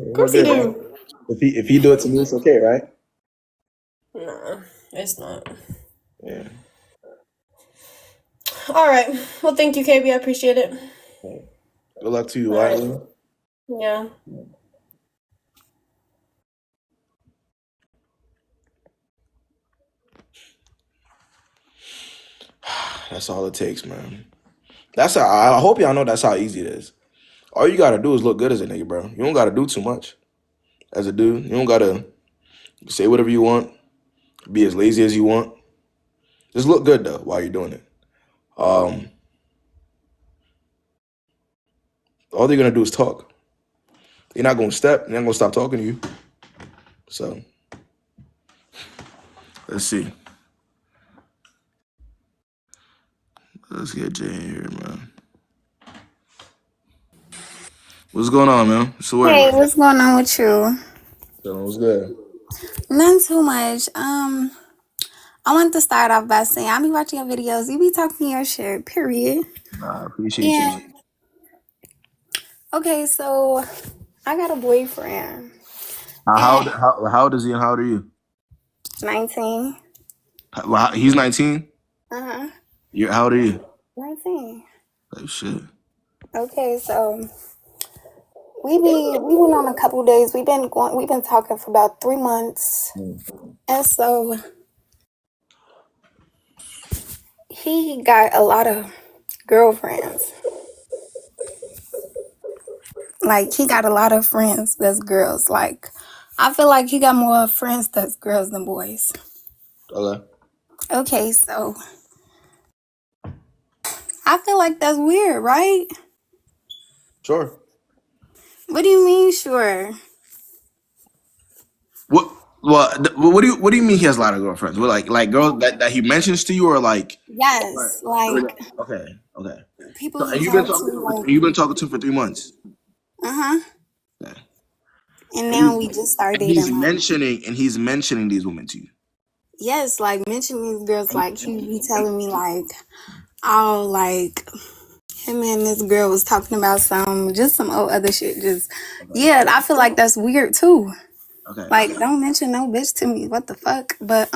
Of course you do. If he do it to me, it's okay, right? Nah, it's not. Yeah. All right. Well, thank you, KB. I appreciate it. Good luck to you, right? Yeah. That's all it takes, man. That's how I hope y'all know that's how easy it is. All you gotta do is look good as a nigga, bro. You don't gotta do too much as a dude. You don't gotta say whatever you want, be as lazy as you want. Just look good though while you're doing it. All they're gonna do is talk. They're not gonna step. They're not gonna stop talking to you. So let's see. Let's get Jay in here, man. What's going on, man? Hey, what's going on with you? What's good? None too much. I want to start off by saying I be watching your videos. You be talking your shit, period. Nah, I appreciate you. Okay, so I got a boyfriend. How old is he and how old are you? 19. He's 19? Uh-huh. How old are you? 19. Like shit. Okay, so we went on a couple days. We've been talking for about 3 months. And so he got a lot of girlfriends. Like he got a lot of friends that's girls. Like I feel like he got more friends that's girls than boys. Okay, so I feel like that's weird, right? Sure. What do you mean, sure? What? What do you mean he has a lot of girlfriends? What, like girls that he mentions to you, or like? Yes, like Okay. people So, he talks to. you've been talking to him for 3 months. Uh-huh. Okay. And now we just started dating. He's mentioning these women to you. Yes, like mentioning these girls. Like he be telling me like, oh, like him and this girl was talking about some old other shit. Yeah, I feel like that's weird too. Okay. Like, don't mention no bitch to me. What the fuck? But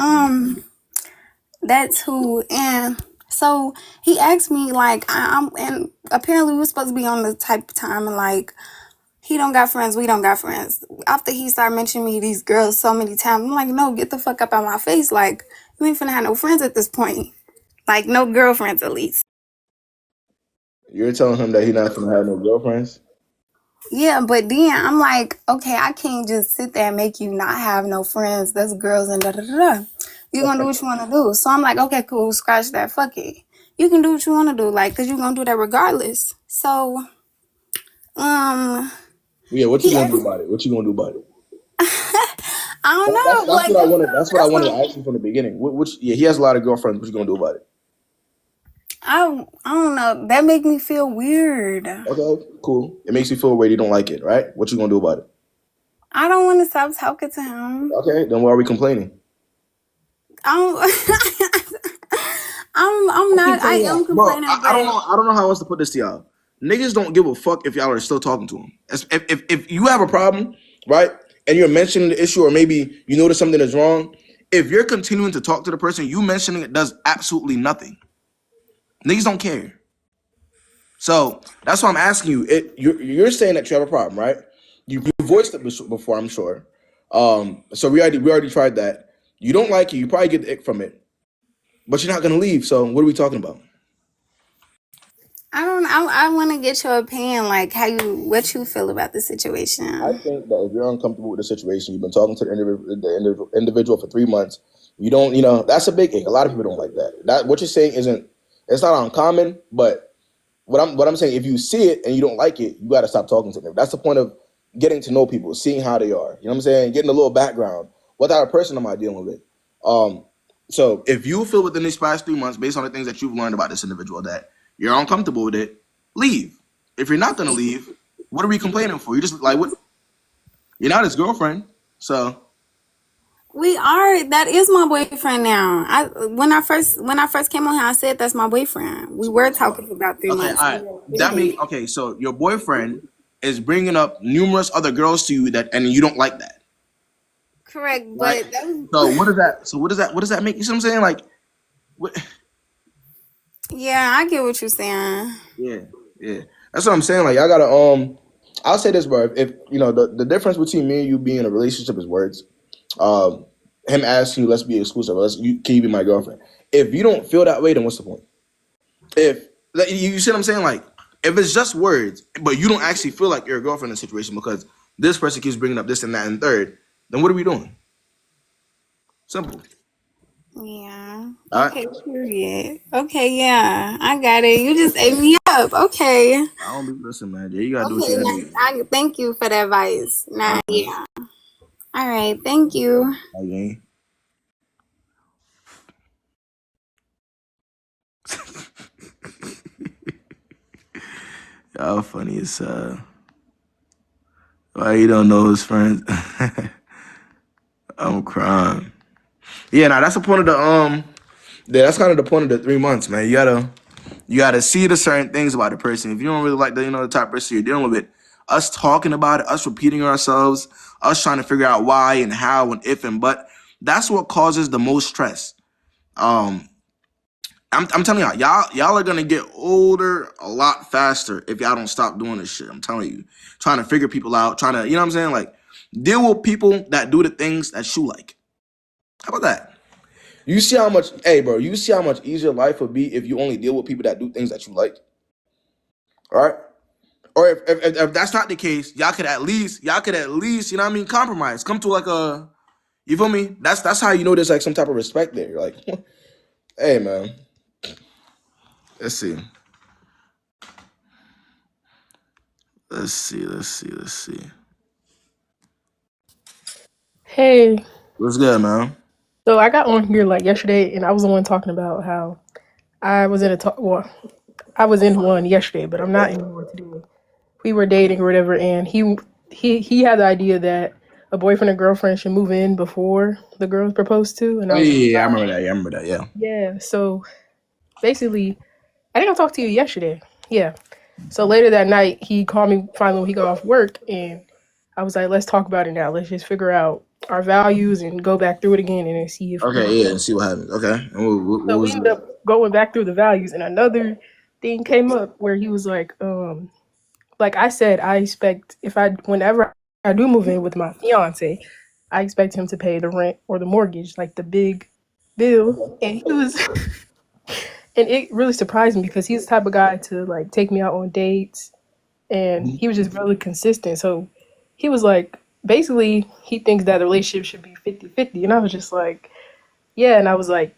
that's who. And so he asked me like, and apparently we were supposed to be on the type of time and like he don't got friends, we don't got friends. After he started mentioning me these girls so many times, I'm like, no, get the fuck up out my face. Like, you ain't finna have no friends at this point. Like, no girlfriends at least. You're telling him that he's not gonna have no girlfriends? Yeah, but then I'm like, okay, I can't just sit there and make you not have no friends. That's girls and da-da-da-da. You're gonna do what you want to do. So I'm like, okay, cool, scratch that, fuck it. You can do what you want to do, like, because you're gonna do that regardless. So, yeah, what you gonna do about it? I don't know. That's what I wanted. That's what I wanted to ask you from the beginning. He has a lot of girlfriends. What you gonna do about it? I don't know. That make me feel weird. Okay, cool. It makes you feel weird. You don't like it, right? What you gonna do about it? I don't want to stop talking to him. Okay, then why are we complaining? I'm not. I am Bro, complaining, I don't but know. I don't know how else to put this to y'all. Niggas don't give a fuck if y'all are still talking to him. If you have a problem, right, and you're mentioning the issue, or maybe you notice something is wrong, if you're continuing to talk to the person, you mentioning it does absolutely nothing. Niggas don't care. So that's why I'm asking you. You're saying that you have a problem, right? You voiced it before, I'm sure. So we already tried that. You don't like it. You probably get the ick from it, but you're not gonna leave. So what are we talking about? I don't. I want to get your opinion, like what you feel about the I situation. think that if you're uncomfortable with the situation, you've been talking to the individual for 3 months. You don't, that's a big ick. A lot of people don't like that. That what you're saying isn't. It's not uncommon, but what I'm saying, if you see it and you don't like it, you got to stop talking to them. That's the point of getting to know people, seeing how they are. You know what I'm saying? Getting a little background. What type of person am I dealing with? So if you feel within these past 3 months, based on the things that you've learned about this individual, that you're uncomfortable with it, leave. If you're not gonna leave, what are we complaining for? You just like what? You're not his girlfriend, so We are. That is my boyfriend now. When I first came on here, I said that's my boyfriend. We were talking for about 3 months. okay. All right. That means okay. So your boyfriend is bringing up numerous other girls to you and you don't like that, Correct, right? but that was, So what does that? So what does that make? You see what I'm saying? Like, what? yeah, I get what you're saying. Yeah. That's what I'm saying. Like, y'all gotta I'll say this, bro. If you know the difference between me and you being in a relationship is words. Um, him asking you, let's be exclusive. Can you be my girlfriend? If you don't feel that way, then what's the point? If like, you see what I'm saying, like if it's just words, but you don't actually feel like you're a girlfriend in a situation because this person keeps bringing up this and that and third, then what are we doing? Simple. Yeah. All right. Okay. Period. Okay. Yeah, I got it. You just ate me up. Okay. I don't be listen, man. Jay, you gotta do what you Okay. gotta Now, do. I thank you for the advice. All Nah. right. Yeah. All right. Thank you. Okay. Y'all funny as why you don't know his friends? I'm crying. Yeah, now that's the point of that's kind of the point of the 3 months, man. You gotta see the certain things about the person. If you don't really like the type of person you're dealing with, us talking about it, us repeating ourselves, us trying to figure out why and how and if and but, that's what causes the most stress. Um, I'm telling y'all are gonna get older a lot faster if y'all don't stop doing this shit. I'm telling you, trying to figure people out, trying to, you know what I'm saying, like deal with people that do the things that you like. How about that? You see how much, hey, bro, you see how much easier life would be if you only deal with people that do things that you like. All right. Or if that's not the case, y'all could at least, you know what I mean, compromise. Come to like you feel me? That's how you know there's like some type of respect there. You're like, hey man, let's see. Let's see. Hey, What's good, man? so I got on here like yesterday, and I was the one talking about how I was in a talk. Well, I was in one yesterday, but I'm not anymore today. We were dating or whatever, and he had the idea that a boyfriend and girlfriend should move in before the girl's proposed to, and Oh I was like, yeah, I remember that. Yeah, I remember that. Yeah. yeah. So basically, I think I talked to you yesterday. Yeah. So later that night, he called me finally when he got off work, and I was like, let's talk about it now. Let's just figure out our values and go back through it again and then see if we. Okay, yeah, and see what happens. Okay, and what So we was ended it? up going back through the values, and another thing came up where he was like I said, I expect whenever I do move in with my fiance, I expect him to pay the rent or the mortgage, like the big bill. And he was, and it really surprised me because he's the type of guy to like take me out on dates, and he was just really consistent. So he was like, basically, he thinks that the relationship should be 50-50. And I was just like, yeah. And I was like,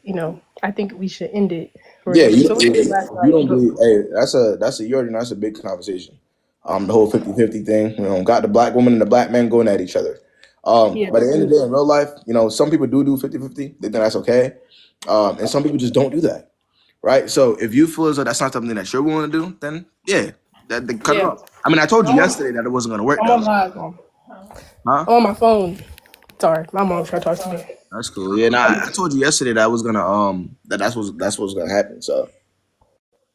I think we should end it or Yeah, whatever. So we did last you night. don't But believe. Hey, that's a big conversation. The whole 50-50 thing. Got the black woman and the black man going at each other. yeah, But at the end of the day, in real life, some people do 50-50. They think that's okay. And some people just don't do that. right? So if you feel as though that's not something that you're willing to do, then yeah, that they cut it Yeah. off. I mean, I told you yesterday that it wasn't gonna work I'm though. on live, Mom. Huh? On my phone. Sorry, my mom's trying to talk to me. That's cool. Yeah, nah, I told you yesterday that I was gonna that's what's gonna happen. So,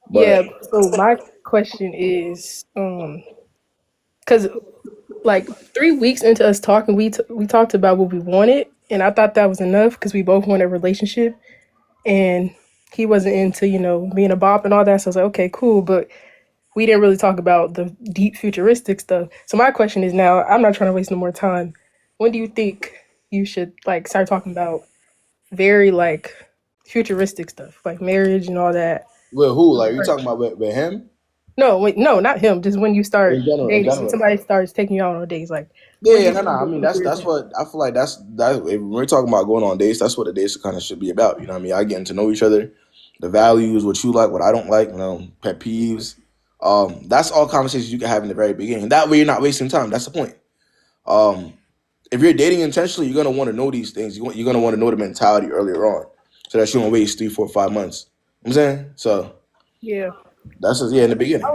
but Yeah, so my question is, because like 3 weeks into us talking, we talked about what we wanted, and I thought that was enough because we both wanted a relationship, and he wasn't into being a bop and all that. So I was like, okay, cool, but we didn't really talk about the deep futuristic stuff. So my question is now, I'm not trying to waste no more time. When do you think you should like start talking about very like futuristic stuff, like marriage and all that? with who? Like, you talking about with him? No, wait, no, not him. Just when you start In general, in dating, when general. somebody starts taking you out on dates, like Yeah, when do yeah, you no, think no. I the mean, future that's is? what I feel like. That if we're talking about going on dates, that's what a date kind of should be about. You know what I mean? I getting to know each other, the values, what you like, what I don't like, pet peeves. That's all conversations you can have in the very beginning. That way, you're not wasting time. That's the point. Um, if you're dating intentionally, you're gonna want to know these things. You're gonna want to know the mentality earlier on, so that you don't waste 3, 4, 5 months. You know what I'm saying so. Yeah, That's just in the beginning.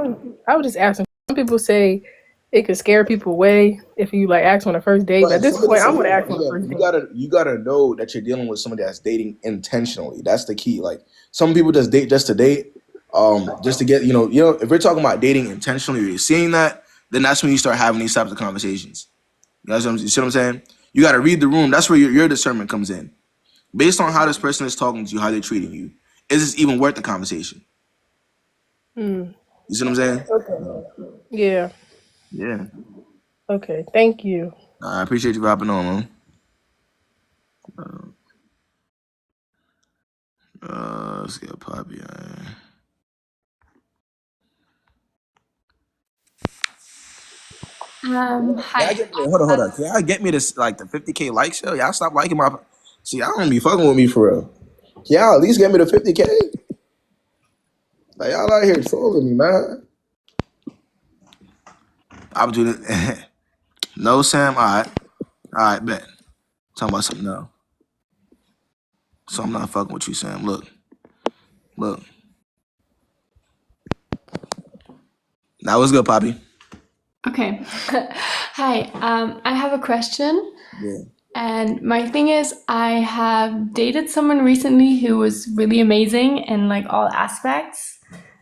I was just asking. Some people say it could scare people away if you like ask on a first date. But But at if this somebody point, I'm says, gonna ask on a again, first you date. gotta know that you're dealing with somebody that's dating intentionally. That's the key. Like some people just date just to date, just to get If we're talking about dating intentionally, or you're seeing that, then that's when you start having these types of conversations. You see what I'm saying? You got to read the room. That's where your discernment comes in, based on how this person is talking to you, how they're treating you. Is this even worth the conversation? Hmm. You see what I'm saying? Okay. Yeah. Yeah. Okay. Thank you. I appreciate you for hopping on, man. Let's get Poppy. Can I Hi. get me? Hold on. Can I get me this like the 50K likes? Yo, y'all stop liking my. See, y'all don't be fucking with me for real. Can y'all at least get me the 50K? Like y'all out here trolling me, man. I'll do it. No, Sam. All right, bet. Talking about something no. So I'm not fucking with you, Sam. Look. Now what's good, Poppy? Okay. Hi. I have a question. Yeah. And my thing is, I have dated someone recently who was really amazing in like all aspects,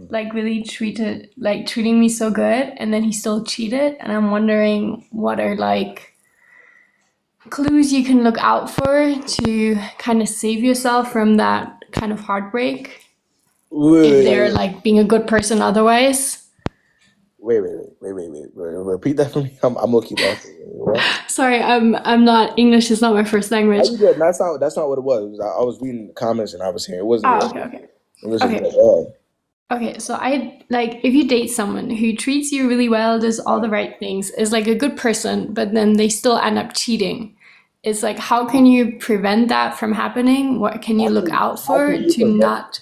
like really treating me so good, and then he still cheated. And I'm wondering what are like clues you can look out for to kind of save yourself from that kind of heartbreak if they're Wait. like being a good person otherwise. Wait. Repeat that for me. I'm looking lost. What? Sorry, I'm not English is not my first Are language. you good? That's not what it was. I was reading the comments and I was hearing it wasn't Ah, your okay. English is Okay. good. Okay, so I like if you date someone who treats you really well, does all the right things, is like a good person, but then they still end up cheating. It's like how can you prevent that from happening? What can you look out How for can you to prevent? not?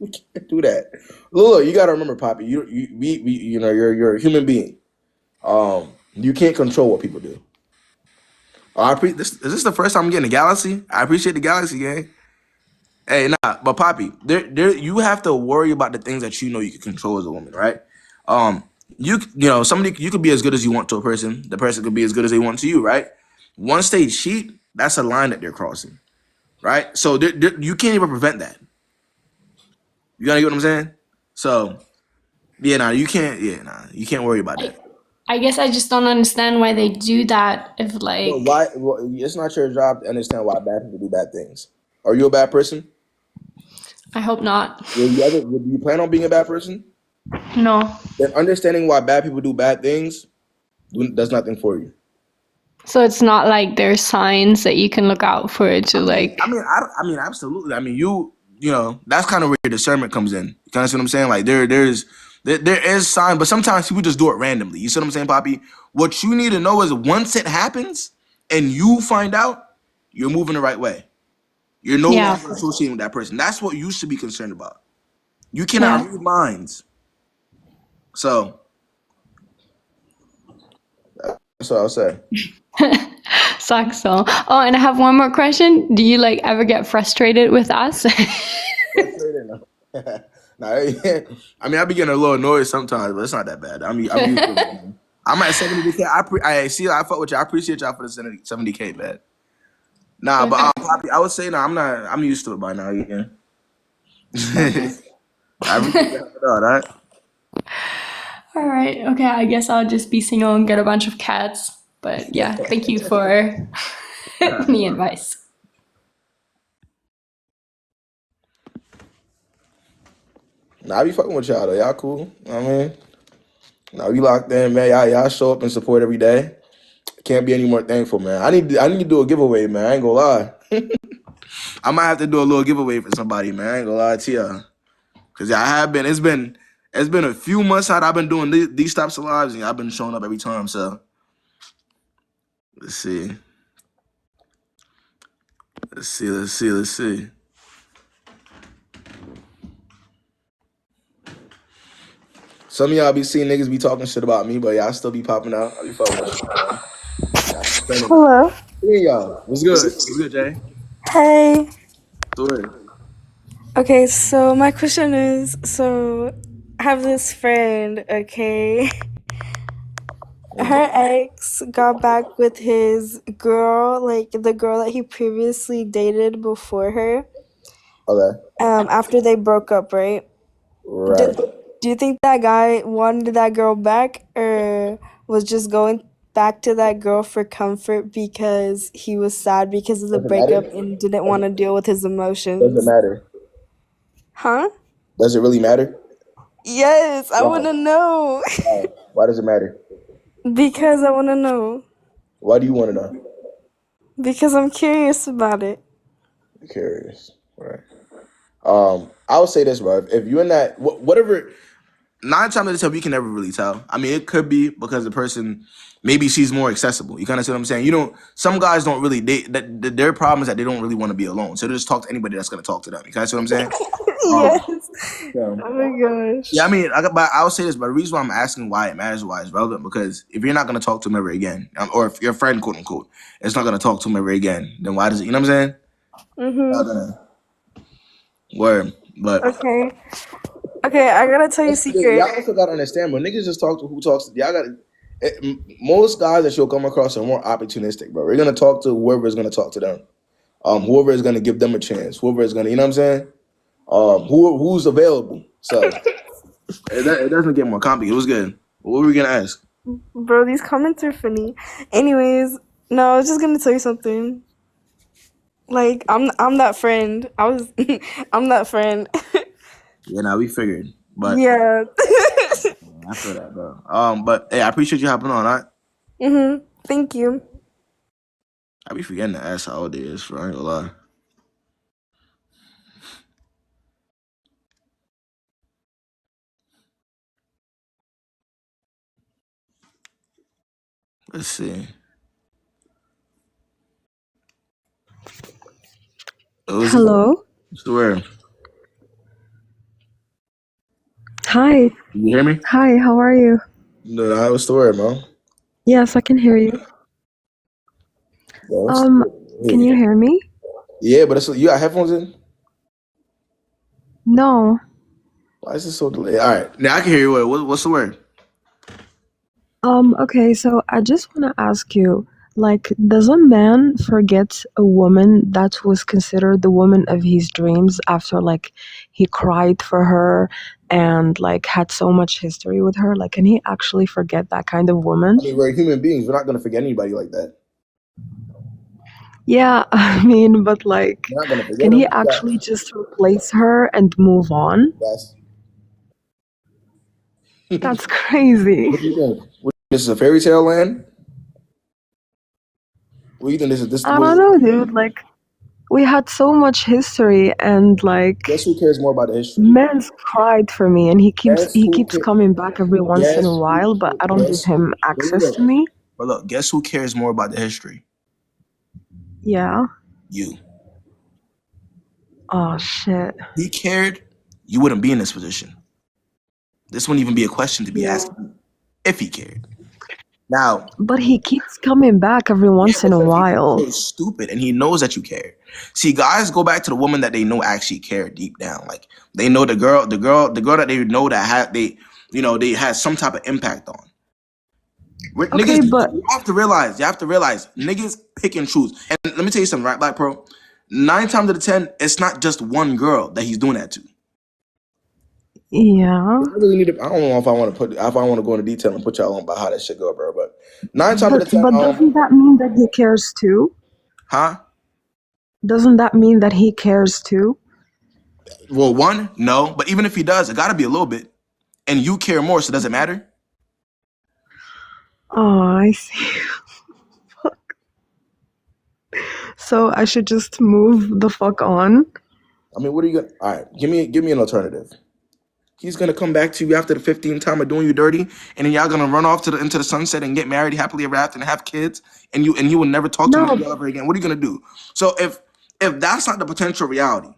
You can't do that. Look, you gotta remember, Poppy. You're a human being. You can't control what people do. Is this the first time I'm getting a galaxy? I appreciate the galaxy, gang. Hey, nah, but Poppy, you have to worry about the things that you know you can control as a woman, right? Um, somebody you could be as good as you want to a person. The person could be as good as they want to you, right? Once they cheat, that's a line that they're crossing, right? So you can't even prevent that. You gotta get what I'm saying? So yeah, nah, you can't. Yeah, nah, you can't worry about that. I guess I just don't understand why they do that if But like why? Well, it's not your job to understand why bad people do bad things. Are you a bad person? I hope not. Do you plan on being a bad person? No. Then understanding why bad people do bad things does nothing for you. So it's not like there's signs that you can look out for to like Absolutely. I mean, that's kind of where your discernment comes in. You understand what I'm saying? Like there is sign, but sometimes people just do it randomly. You see what I'm saying, Poppy? What you need to know is once it happens and you find out, you're moving the right way. You're no yeah. longer associating with that person. That's what you should be concerned about. You cannot Yeah. read minds. So that's what I'll say. Sucks so. Oh, and I have one more question. Do you like ever get frustrated with us? Frustrated? Nah, I mean, I be getting a little annoyed sometimes, but it's not that bad. I'm used to it, man. I'm at 70K. I see. I fuck with you. I appreciate y'all for the 70K, man. Nah, but Poppy, I would say no. I'm not. I'm used to it by now. Yeah. I appreciate you for all that. All right. Okay. I guess I'll just be single and get a bunch of cats. But yeah, thank you for the advice. Nah, I be fucking with y'all though. Y'all cool. I mean, nah, we locked in, man. Y'all show up and support every day. Can't be any more thankful, man. I need to do a giveaway, man. I ain't gonna lie. I might have to do a little giveaway for somebody, man. I ain't gonna lie to y'all. Cause I have been. It's been a few months out. I've been doing these types of lives, and I've been showing up every time. So let's see. Let's see. Some of y'all be seeing niggas be talking shit about me, but y'all still be popping out. I be fucking with y'all. Hello. Hey y'all. What's good? What's good, Jay? Hey. Story. Okay, so my question is, so I have this friend, okay? Her ex got back with his girl, like the girl that he previously dated before her. Okay. After they broke up, right? Right. Do you think that guy wanted that girl back or was just going back to that girl for comfort because he was sad because of the Does it matter? breakup and didn't want to deal with his Does it emotions? matter? Huh? Does it really matter? Yes, I Why? want to know. Why? Why does it matter? Because I want to know. Why do you want to know? Because I'm curious about it. I'm curious. Right. I would say this, bro. If you're in that, whatever, 9 times out of 10, we can never really tell. I mean, it could be because the person, maybe she's more accessible. You kind of see what I'm saying? You don't. Some guys don't really. Their problem is that they don't really want to be alone, so they just talk to anybody that's gonna talk to them. You kind of see what I'm saying? Yes. Yeah. Oh my gosh. Yeah, I mean, but I'll say this, but the reason why I'm asking why it matters, why it's relevant, because if you're not gonna talk to him ever again, or if your friend, quote unquote, is not gonna talk to him ever again, then why does it? You know what I'm saying? Not Mhm. gonna word, but. Okay. Okay, I gotta tell you a secret. Y'all also gotta understand, but niggas just talk to who talks. Y'all gotta. Most guys that you'll come across are more opportunistic, bro. We're gonna talk to whoever is gonna talk to them. Whoever is gonna give them a chance. Whoever is gonna, you know what I'm saying? Who's available? So it doesn't get more complicated. It was good. What were we gonna ask? Bro, these comments are funny. Anyways, no, I was just gonna tell you something. Like, I'm that friend. I'm that friend. Yeah, nah, we figured, but Yeah. I feel that, bro. But hey, I appreciate you hopping on. Thank you. I be forgetting to ask how old it is. For I ain't gonna lie. Let's see. Hello. Swear. Hi. You hear me? Hi, how are you? No, I was the word, man. Yes, I can hear you. Can you hear me? Yeah, but you got headphones in? No. Why is it so delayed? All right, now I can hear you. What's the word? Okay, so I just want to ask you, like, does a man forget a woman that was considered the woman of his dreams after, like, he cried for her and, like, had so much history with her? Like, can he actually forget that kind of woman? I mean, we're human beings. We're not gonna forget anybody like that. Yeah, I mean, but, like, We're not gonna forget can he them. actually just replace her and move on? Yes. That's crazy. What do you think? This is a fairy tale land? What do you think? This I don't know, dude. Like, we had so much history, and like, guess who cares more about the history? man's cried for me, and he keeps Guess he who keeps coming back every once in a Guess while, but I don't give guess him access to me. But look, guess who cares more about the history? Yeah. You. Oh shit. He cared, you wouldn't be in this position. This wouldn't even be a question to be Yeah. asked if he cared. Now, But he keeps coming back every once in a while. so stupid, and he knows that you care. See, guys go back to the woman that they know actually care deep down. Like they know the girl that they know that they had some type of impact on. Okay, Niggas, but you have to realize, niggas pick and choose. And let me tell you something, right, Black Pro? 9 times out of 10, it's not just one girl that he's doing that to. yeah. I really need to. I don't know if I want to go into detail and put y'all on about how that shit go, bro. But 9 times out of 10, But doesn't that mean that he cares too? huh? Doesn't that mean that he cares too? Well, one, no, but even if he does, it got to be a little bit. And you care more, so does it matter? Oh, I see. Fuck. So I should just move the fuck on? I mean, what are you gonna? All right, give me an alternative. He's gonna come back to you after the 15th time of doing you dirty, and then y'all gonna run off into the sunset and get married happily ever after and have kids, and you will never talk to No. me ever again. What are you gonna do? So if that's not the potential reality,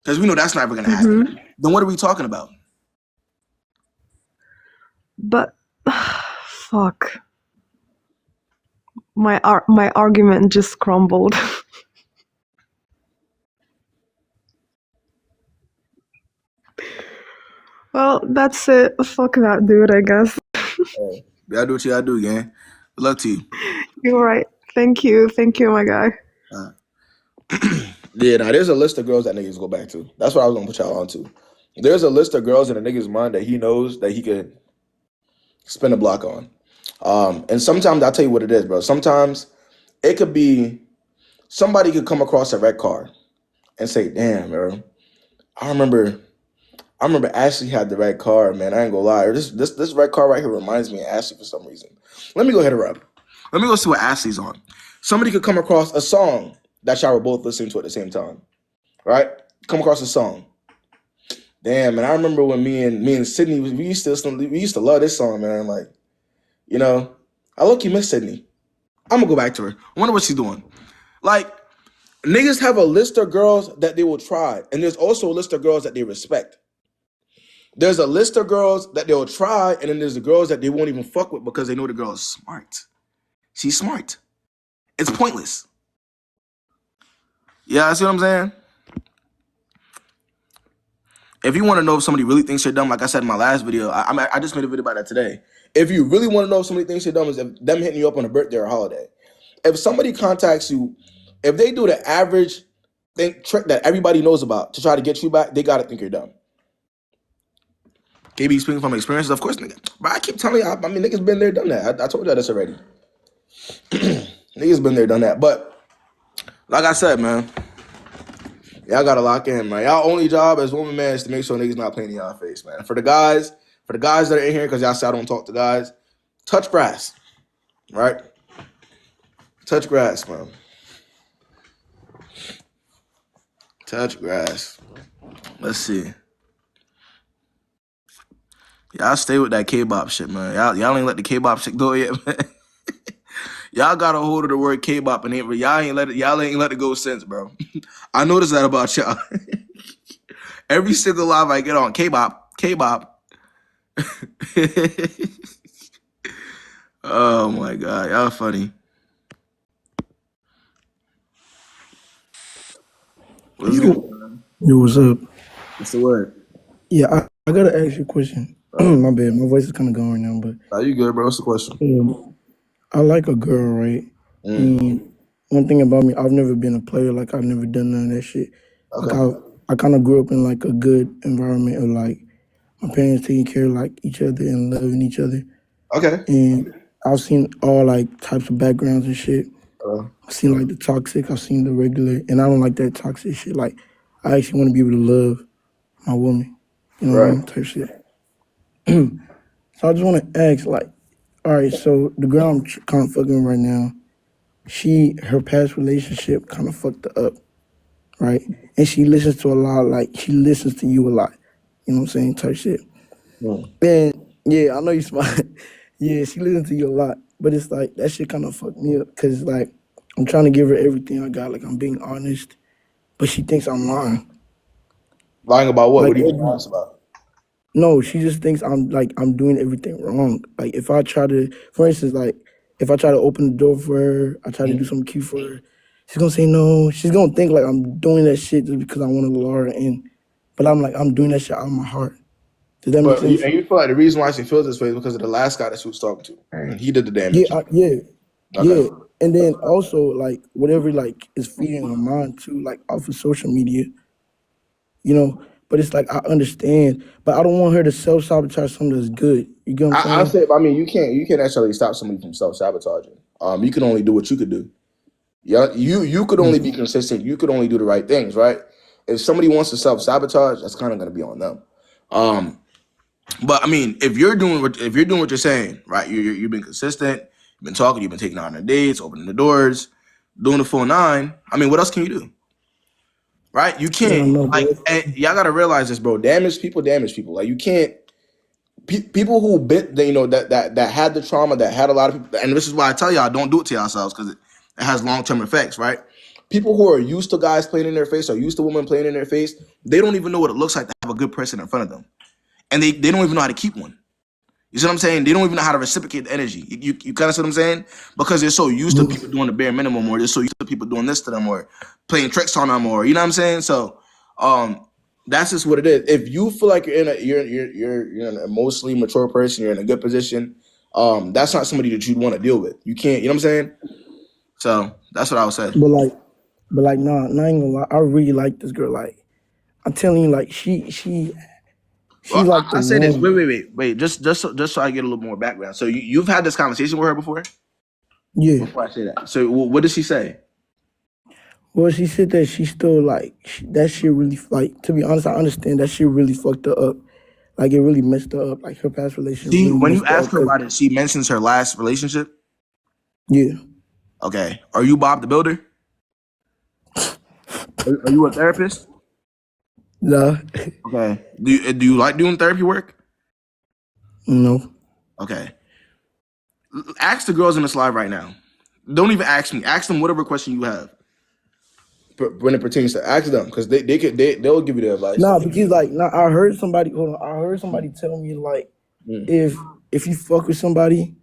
because we know that's never gonna happen, then what are we talking about? But fuck. My argument just crumbled. Well, that's it. Fuck that dude, I guess. Hey, y'all do what y'all do, gang. Good luck to you. You're right. Thank you, my guy. Yeah, now there's a list of girls that niggas go back to. That's what I was gonna put y'all on to. There's a list of girls in a nigga's mind that he knows that he could spin a block on. And sometimes I'll tell you what it is, bro. Sometimes it could be somebody could come across a red card and say, damn, bro, I remember Ashley had the red card, man. I ain't gonna lie. This red card right here reminds me of Ashley for some reason. Let me go hit her up. Let me go see what Ashley's on. Somebody could come across a song that y'all were both listening to at the same time. Right? Come across a song. Damn, man, I remember when me and Sydney, we used to love this song, man. Like, I look, you miss Sydney. I'm gonna go back to her. I wonder what she's doing. Like, niggas have a list of girls that they will try, and there's also a list of girls that they respect. There's a list of girls that they'll try, and then there's the girls that they won't even fuck with because they know the girl is smart. She's smart. It's pointless. Yeah, see what I'm saying? If you want to know if somebody really thinks you're dumb, like I said in my last video, I just made a video about that today. If you really want to know if somebody thinks you're dumb, is if them hitting you up on a birthday or a holiday. If somebody contacts you, if they do the average trick that everybody knows about to try to get you back, they gotta think you're dumb. KB speaking from experience, of course, nigga. But I keep telling you, I mean, niggas been there, done that. I told y'all this already. Niggas been there, done that. But like I said, man, y'all gotta lock in, man. Y'all only job as woman, man, is to make sure niggas not playing in y'all face, man. For the guys that are in here, because y'all say I don't talk to guys, touch grass, right? Touch grass, man. Touch grass. Let's see. Y'all stay with that K-pop shit, man. Y'all ain't let the K-pop shit go yet, man. Y'all got a hold of the word K-pop and y'all ain't let it go since, bro. I noticed that about y'all. Every single live I get on, K-pop. Oh my god, y'all funny. What's good, man? Yo, what's up? What's the word? Yeah, I gotta ask you a question. My bad, my voice is kind of going right now, but Are you good, bro? What's the question? I like a girl, right? And one thing about me, I've never been a player. Like I've never done none of that shit. Okay. Like I kind of grew up in like a good environment of like my parents taking care of like each other and loving each other. Okay. And I've seen all like types of backgrounds and shit. I've seen like the toxic, I've seen the regular, and I don't like that toxic shit. Like I actually want to be able to love my woman, you know what I mean, type shit. So I just want to ask, like, all right, so the girl I'm kind of fucking with right now, her past relationship kind of fucked her up, right? And she listens to a lot, like, she listens to you a lot, you know what I'm saying, type shit. And, yeah, I know you smart. Yeah, she listens to you a lot, but it's like, that shit kind of fucked me up, because, like, I'm trying to give her everything I got, like, I'm being honest, but she thinks I'm lying. Lying about what? Like, What are you being honest about? No, she just thinks I'm doing everything wrong. Like if I try to, for instance, like if I try to open the door for her, I try to do something cute for her, she's gonna say no. She's gonna think like I'm doing that shit just because I want to lure her in. But I'm like I'm doing that shit out of my heart. Does that make But sense? and you feel like the reason why she feels this way is because of the last guy that she was talking to. He did the Yeah, damage. yeah. Okay. And then also like whatever like is feeding her mind too, like off of social media, you know. But it's like I understand, but I don't want her to self sabotage something that's good. You get what I'm I saying? say, I mean, you can't necessarily stop somebody from self sabotaging. You can only do what you could do. Yeah, you could only be consistent. You could only do the right things, right? If somebody wants to self sabotage, that's kind of going to be on them. Um, but I mean, if you're doing what you're saying, right? You've been consistent. You've been talking. You've been taking her on the dates, opening the doors, doing the full nine. I mean, what else can you do, right? You Yeah, I can't know, like. bro. And y'all got to realize this, bro. Damaged people, damage people. Like you can't. People who been, that had the trauma, that had a lot of people, and this is why I tell y'all don't do it to yourselves because it has long term effects, right? People who are used to guys playing in their face or used to women playing in their face, they don't even know what it looks like to have a good person in front of them, and they don't even know how to keep one. You see what I'm saying? They don't even know how to reciprocate the energy. You kind of see what I'm saying? Because they're so used to people doing the bare minimum, or they're so used to people doing this to them, or playing tricks on them, or you know what I'm saying? So, that's just what it is. If you feel like you're an emotionally mature person, you're in a good position, that's not somebody that you'd want to deal with. You can't. You know what I'm saying? So that's what I would say. But like, nah, I ain't gonna lie. I really like this girl. Like, I'm telling you, like, she's Well, like the I say this. one. Wait. Just so I get a little more background. So you've had this conversation with her before? Yeah. Before I say that. So what did she say? Well, she said that she still like that shit really like. To be honest, I understand that shit really fucked her up. Like, it really messed her up. Like, her past relationship See, really when you messed her ask up. her 'Cause, about it, she mentions her last relationship. yeah. Okay. Are you Bob the Builder? Are you a therapist? Nah. Okay. Do you like doing therapy work? No. Okay. Ask the girls in this live right now. Don't even ask me. Ask them whatever question you have when it pertains to ask them because they'll give you the advice. Nah, because like, nah, I heard somebody. Hold on. I heard somebody tell me like, if you fuck with somebody,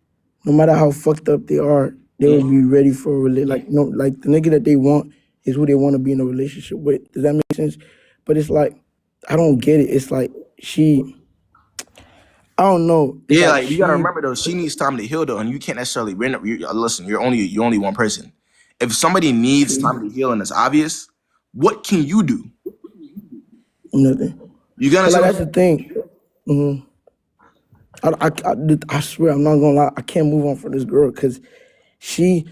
no matter how fucked up they are, they will be ready for a like no like the nigga that they want is who they want to be in a relationship with. Does that make sense? But it's like I don't get it. It's like I don't know. It's Yeah, like like you gotta remember though, she needs time to heal though, and you can't necessarily listen. You're only one person. If somebody needs time to heal and it's obvious, what can you do? Nothing. You gotta But say like what I'm that's the saying? thing. hmm I swear I'm not gonna lie. I can't move on from this girl because she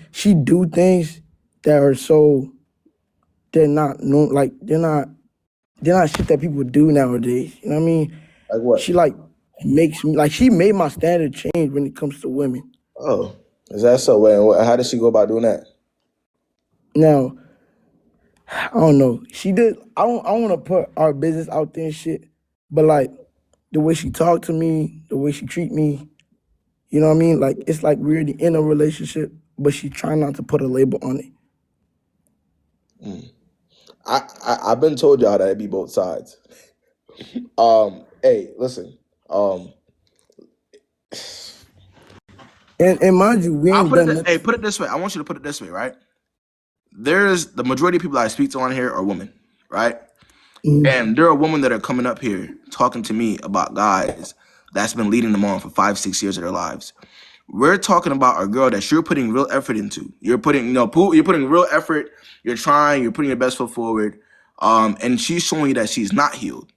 do things that are so they're not no like they're not shit that people do nowadays. You know what I mean? Like what? She like makes me like she made my standard change when it comes to women. Oh, is that so? How does she go about doing that? Now I don't know. She did. I don't want to put our business out there and shit, but like the way she talked to me, the way she treat me, you know what I mean? Like it's like we're in a relationship, but she trying not to put a label on it. I've been told y'all that it be both sides. Hey, listen. And mind you, we I'll ain't put done it. Hey, nothing. put it this way. I want you to put it this way, right? There's the majority of people I speak to on here are women, right? And there are women that are coming up here talking to me about guys that's been leading them on for 5-6 years of their lives. We're talking about a girl that you're putting real effort into. You're putting, you're putting real effort. You're trying. You're putting your best foot forward. And she's showing you that she's not healed.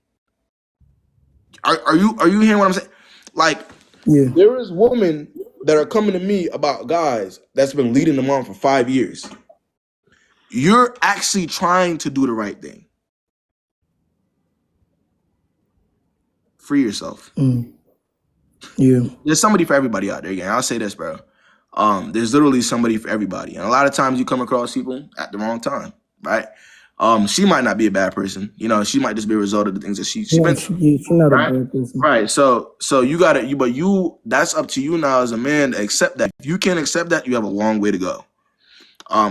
Are you hearing what I'm saying? Like, there is women that are coming to me about guys that's been leading them on for 5 years. You're actually trying to do the right thing. Free yourself. Yeah. There's somebody for everybody out there. Again, I'll say this, bro. There's literally somebody for everybody, and a lot of times you come across people at the wrong time, right? She might not be a bad person. She might just be a result of the things that she's Yeah, been through, she's not a right? bad person. Right. So you gotta that's up to you now as a man to accept that. If you can't accept that, you have a long way to go.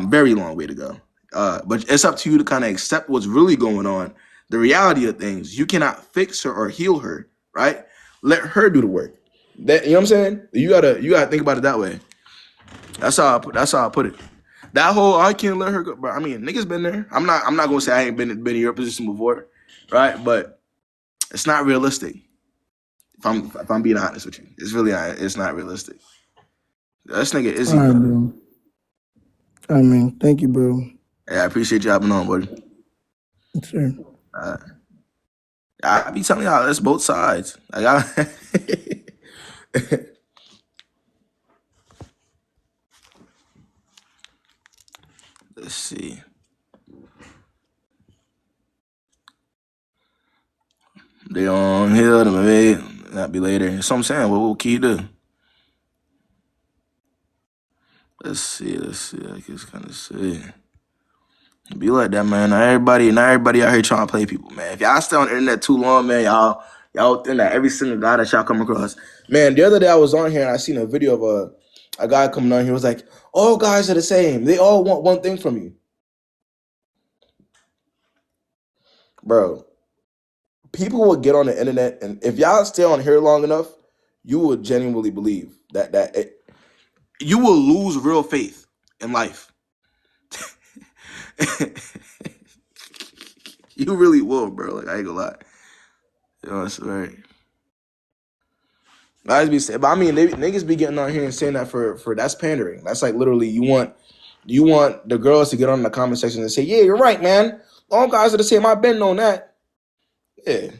Very long way to go. But it's up to you to kind of accept what's really going on. The reality of things. You cannot fix her or heal her right? Let her do the work. That, you know what I'm saying? You gotta think about it that way. That's how I put it. That whole I can't let her go, bro. I mean, niggas been there. I'm not gonna say I ain't been in your position before, right? But it's not realistic. If I'm being honest with you, it's not realistic. This nigga All Izzy, right, bro. bro. I mean, thank you, bro. Yeah, I appreciate you hopping on, buddy. Yes, sir. I be telling y'all, it's both sides. Like let's see. They on here, maybe not be later. So I'm saying, what can you do? Let's see. I guess kind of see. Be like that, man. Not everybody out here trying to play people, man. If y'all stay on the internet too long, man, y'all think that every single guy that y'all come across. Man, the other day I was on here and I seen a video of a guy coming on here. Was like, all guys are the same. They all want one thing from you, bro. People will get on the internet, and if y'all stay on here long enough, you will genuinely believe that you will lose real faith in life. You really will, bro. Like, I ain't gonna lie. You know, it's right. Guys be saying, but I mean, niggas be getting on here and saying that for that's pandering. That's like literally you want the girls to get on the comment section and say, yeah, you're right, man. All guys are the same. I've been on that. Yeah.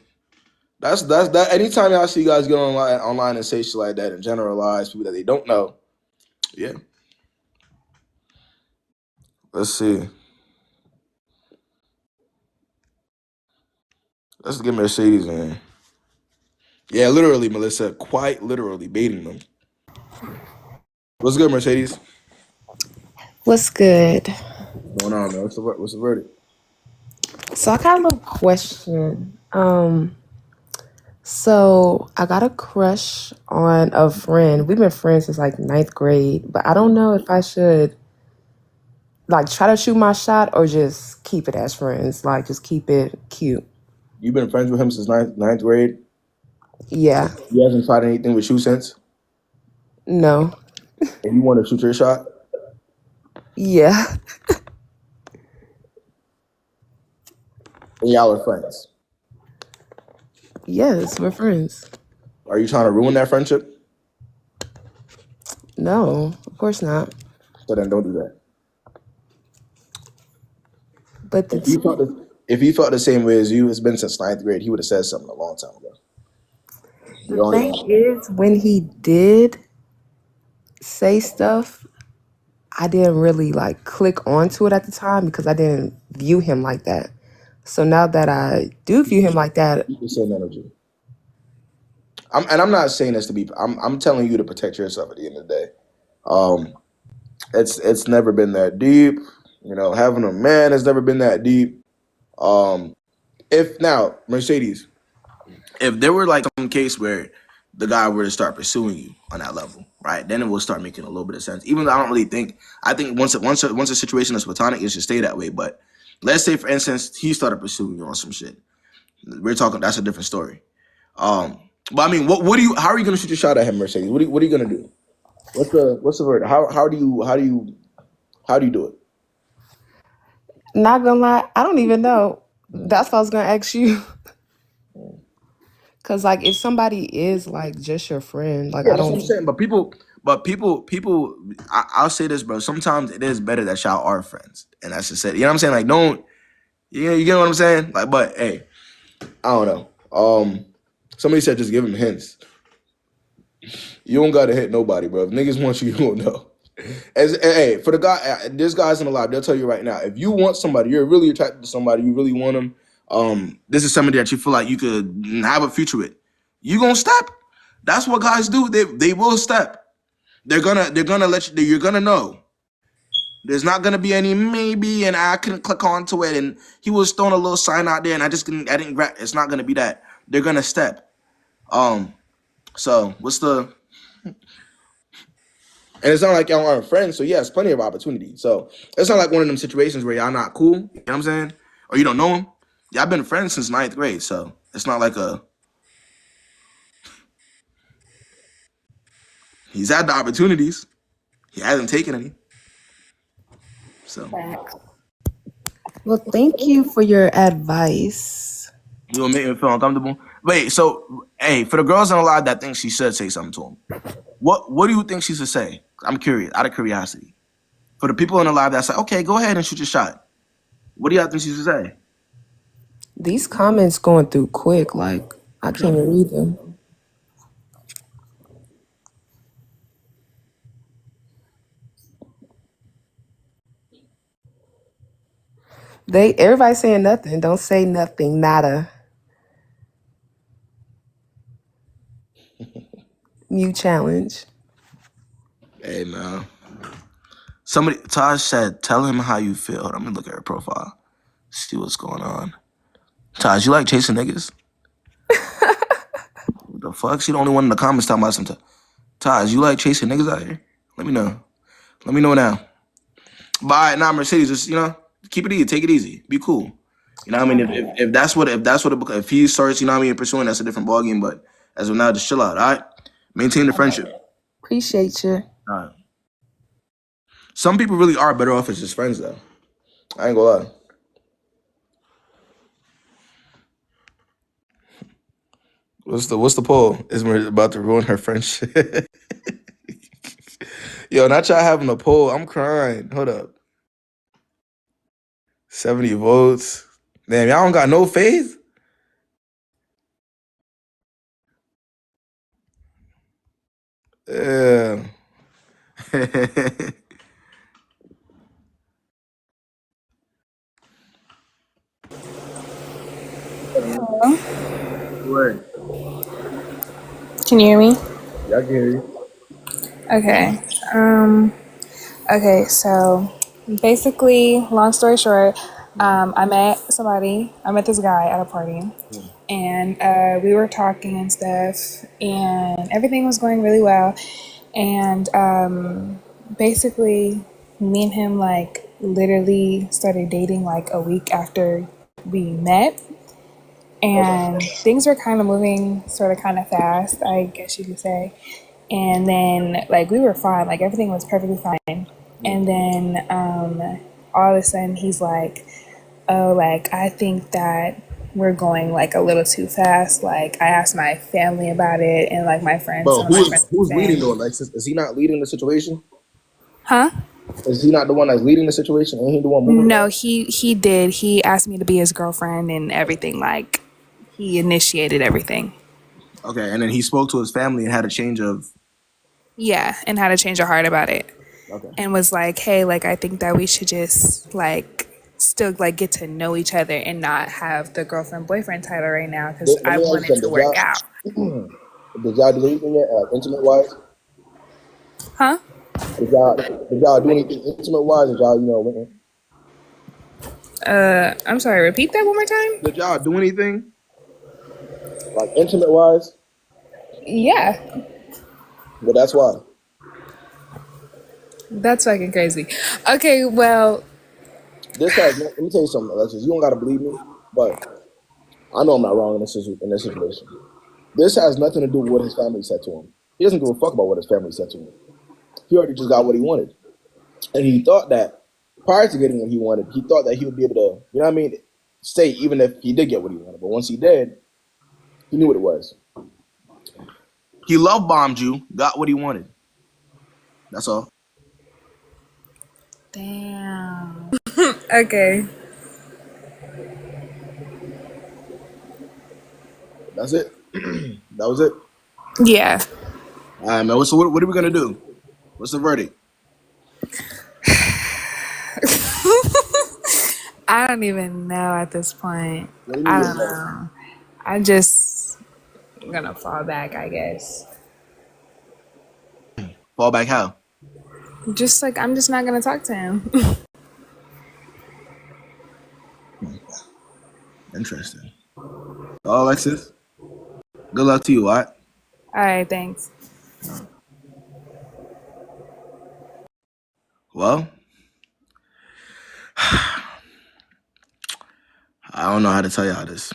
That's that. Anytime y'all see guys get online and say shit like that and generalize people that they don't know, yeah. Let's see. Let's get Mercedes in. Yeah, literally, Melissa, quite literally baiting them. What's good, Mercedes? What's good? What's going on, man? What's the verdict? So I got a little question. So I got a crush on a friend. We've been friends since like 9th grade, but I don't know if I should like try to shoot my shot or just keep it as friends. Like just keep it cute. You've been friends with him since ninth grade? Yeah. You hasn't tried anything with you since? No. And you want to shoot your shot? Yeah. And y'all are friends? Yes, we're friends. Are you trying to ruin that friendship? No, of course not. So then don't do that. But if he felt the same way as you, it's been since 9th grade, he would have said something a long time ago. the thing is, when he did say stuff, I didn't really like click onto it at the time because I didn't view him like that. So now that I do view him like that, Keep the same energy. I'm not saying this to be. I'm telling you to protect yourself at the end of the day. It's never been that deep. You know, having a man has never been that deep. If now Mercedes, if there were like some case where the guy were to start pursuing you on that level, right? Then it will start making a little bit of sense. Even though I don't really think, I think once a situation is platonic, it should stay that way. But let's say, for instance, he started pursuing you on some shit. We're talking. That's a different story. But I mean, how are you gonna shoot your shot at him, Mercedes? What are you gonna do? What's the word? How do you do it? not gonna lie, I don't even know. That's what I was gonna ask you. Cause like if somebody is like just your friend, like Yeah, I that's don't. what I'm saying. But people. I'll say this, bro. Sometimes it is better that y'all are friends, and that's just it. You know what I'm saying? Like, don't. Yeah, you get what I'm saying? Like, but hey, I don't know. Somebody said just give him hints. You don't gotta hit nobody, bro. If niggas want you, you don't know. Hey, for the guy, this guy's in the live. They'll tell you right now. If you want somebody, you're really attracted to somebody, you really want them. This is somebody that you feel like you could have a future with. You gonna step. That's what guys do. They will step. They're gonna let you. You're gonna know. There's not gonna be any maybe, and I couldn't click onto it, and he was throwing a little sign out there, and I didn't grab. It's not gonna be that. They're gonna step. So what's the? And it's not like y'all aren't friends, so yeah, it's plenty of opportunity. So it's not like one of them situations where y'all not cool, you know what I'm saying? Or you don't know him. Y'all been friends since 9th grade, so it's not like He's had the opportunities. He hasn't taken any. So Well, thank you for your advice. you will make me feel uncomfortable. Wait, so hey, for the girls on the live that think she should say something to him, what do you think she should say? I'm curious, out of curiosity. For the people on the live that say, okay, go ahead and shoot your shot. What do y'all think she should say? These comments going through quick, like I can't even read them. Everybody saying nothing. Don't say nothing. Nada. Mute challenge. Hey man. Taj said, tell him how you feel. Let me look at her profile. See what's going on. Taj, you like chasing niggas? What the fuck? She the only one in the comments talking about something. Taj, you like chasing niggas out here? Let me know. Let me know now. But all right, now Mercedes, just keep it easy, take it easy, be cool. You know what I mean? If that's what if he starts, pursuing, that's a different ballgame. But as of now, just chill out, all right? Maintain the friendship. Appreciate you. All right. Some people really are better off as just friends, though. I ain't gonna lie. What's the poll? Is about to ruin her friendship? Yo, not y'all having a poll. I'm crying. Hold up. 70 votes. Damn, y'all don't got no faith? Yeah. Word. Can you hear me? Yeah, I can hear you. Okay. Okay, so basically, long story short, I met this guy at a party, and we were talking and stuff, and everything was going really well. And basically, me and him, like, literally started dating like a week after we met. And things were kind of moving sort of kind of fast, I guess you could say. And then, like, we were fine, like, everything was perfectly fine. And then all of a sudden he's like, oh, like, I think that we're going like a little too fast. Like, I asked my family about it, and like my friends, Bro, some of my friends who's leading saying, though, Alexis? Is he not leading the situation? huh? Is he not the one that's leading the situation? Ain't he the one moving? No, he did. He asked me to be his girlfriend and everything. Like, he initiated everything. Okay, and then he spoke to his family and had a change of. Yeah, and had to change her heart about it. Okay. And was like, hey, like, I think that we should just like still like get to know each other and not have the girlfriend boyfriend title right now because Let I me want ask it you to something. work out. Did y'all do anything yet, intimate wise? Huh? Did y'all do anything intimate wise? Did y'all, went? I'm sorry, repeat that one more time? Did y'all do anything like intimate wise? Yeah, Well, that's why. that's fucking crazy. Okay, well, Let me tell you something, Alexis. You don't gotta believe me, but I know I'm not wrong in this situation. This has nothing to do with what his family said to him. He doesn't give a fuck about what his family said to him. He already just got what he wanted. And he thought that prior to getting what he wanted, he thought that he would be able to, stay even if he did get what he wanted. But once he did, he knew what it was. He love bombed you, got what he wanted. That's all. damn. Okay. That's it. That was it. Yeah. All right, man. So what are we gonna do? What's the verdict? I don't even know at this point. What do you I mean? don't know. I'm just gonna fall back, I guess. Fall back how? Just like, I'm just not gonna talk to him. Interesting. Oh, Alexis. Good luck to you, all right? All right, thanks. Well, I don't know how to tell y'all this.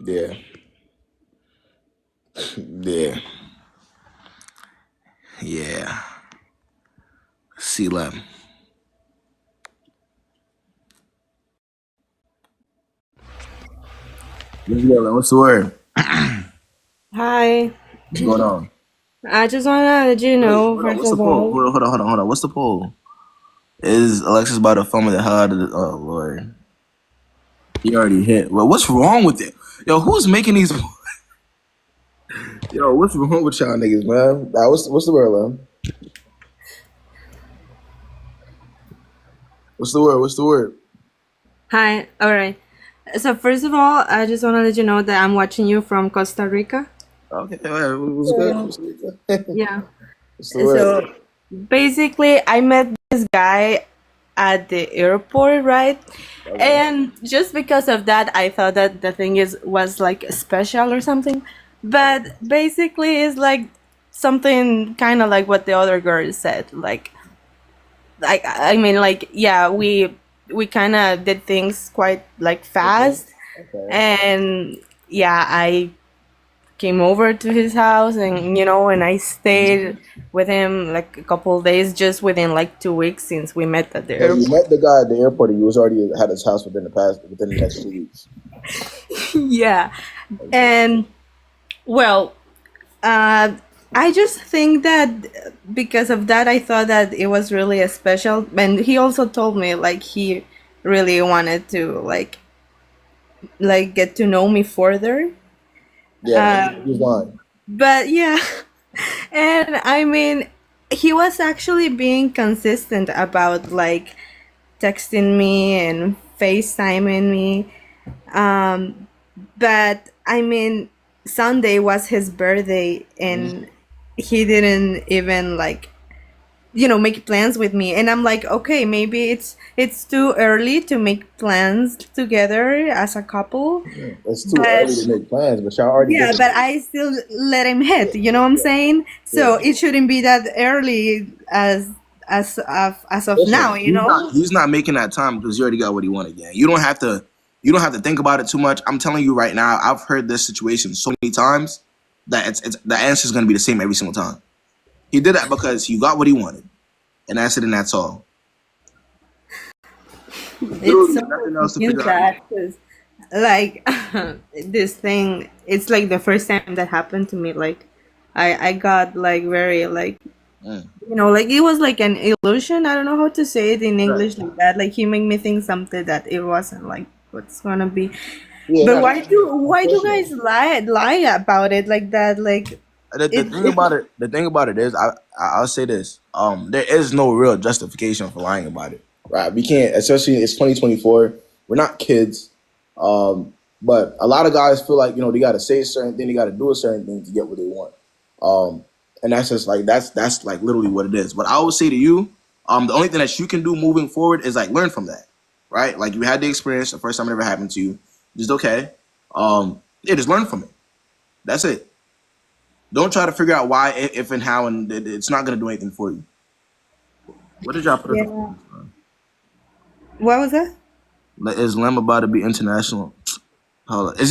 Yeah. Yeah. Yeah. C-Lab. What's the word? Hi. What's going on? I just want to let you Wait, know, hold on. first What's the of poll? all. Hold on. What's the poll? Is Alexis about to fumble the hell out of the? Oh Lord, he already hit. Well, what's wrong with it? Yo, who's making these? Yo, what's wrong with y'all niggas, man? What's the word, man? What's the word? What's the word? Hi. All right. So, first of all, I just want to let you know that I'm watching you from Costa Rica. Okay, what's good? So, yeah. What's the word? So, basically, I met this guy at the airport, right? And just because of that, I thought that the thing was like special or something. But basically, it's like something kind of like what the other girl said. I mean, like, yeah, we kind of did things quite like fast, and yeah, I came over to his house, and and I stayed with him like a couple of days, just within like 2 weeks since we met at the So you airport. met the guy at the airport, and you was already had his house within the next 2 weeks. Yeah, and well, I just think that because of that, I thought that it was really a special. And he also told me like he really wanted to like get to know me further. Yeah, he was lying. But yeah, and I mean, he was actually being consistent about like texting me and FaceTiming me. Um, but I mean, Sunday was his birthday, and he didn't even like make plans with me. And I'm like, okay, maybe it's too early to make plans together as a couple. It's too But early to make plans, but y'all already yeah, did. but I still let him hit. You know what I'm saying? So it shouldn't be that early as of now. Listen, You know? he's not making that time because you already got what he wanted. Yeah, you don't have to think about it too much. I'm telling you right now, I've heard this situation so many times that it's the answer is going to be the same every single time. He did that because he got what he wanted, and that's it, and that's all. It's Literally so nothing else to new figure out. that because like this thing, it's like the first time that happened to me. Like I got like very like like it was like an illusion. I don't know how to say it in English like that. Like he made me think something that it wasn't like what's gonna be. Yeah, But no, why do guys lie about it like that? Like the it, thing about it, is, I'll say this. There is no real justification for lying about it, right? We can't, especially it's 2024. We're not kids, but a lot of guys feel like they got to say a certain thing, they got to do a certain thing to get what they want, and that's just like that's like literally what it is. But I would say to you, the only thing that you can do moving forward is like learn from that, right? Like you had the experience the first time it ever happened to you, just okay, yeah, just learn from it. That's it. Don't try to figure out why, if, and how, and it's not gonna do anything for you. What did y'all put up? yeah. What was that? Is Lem about to be international? Hold on. He's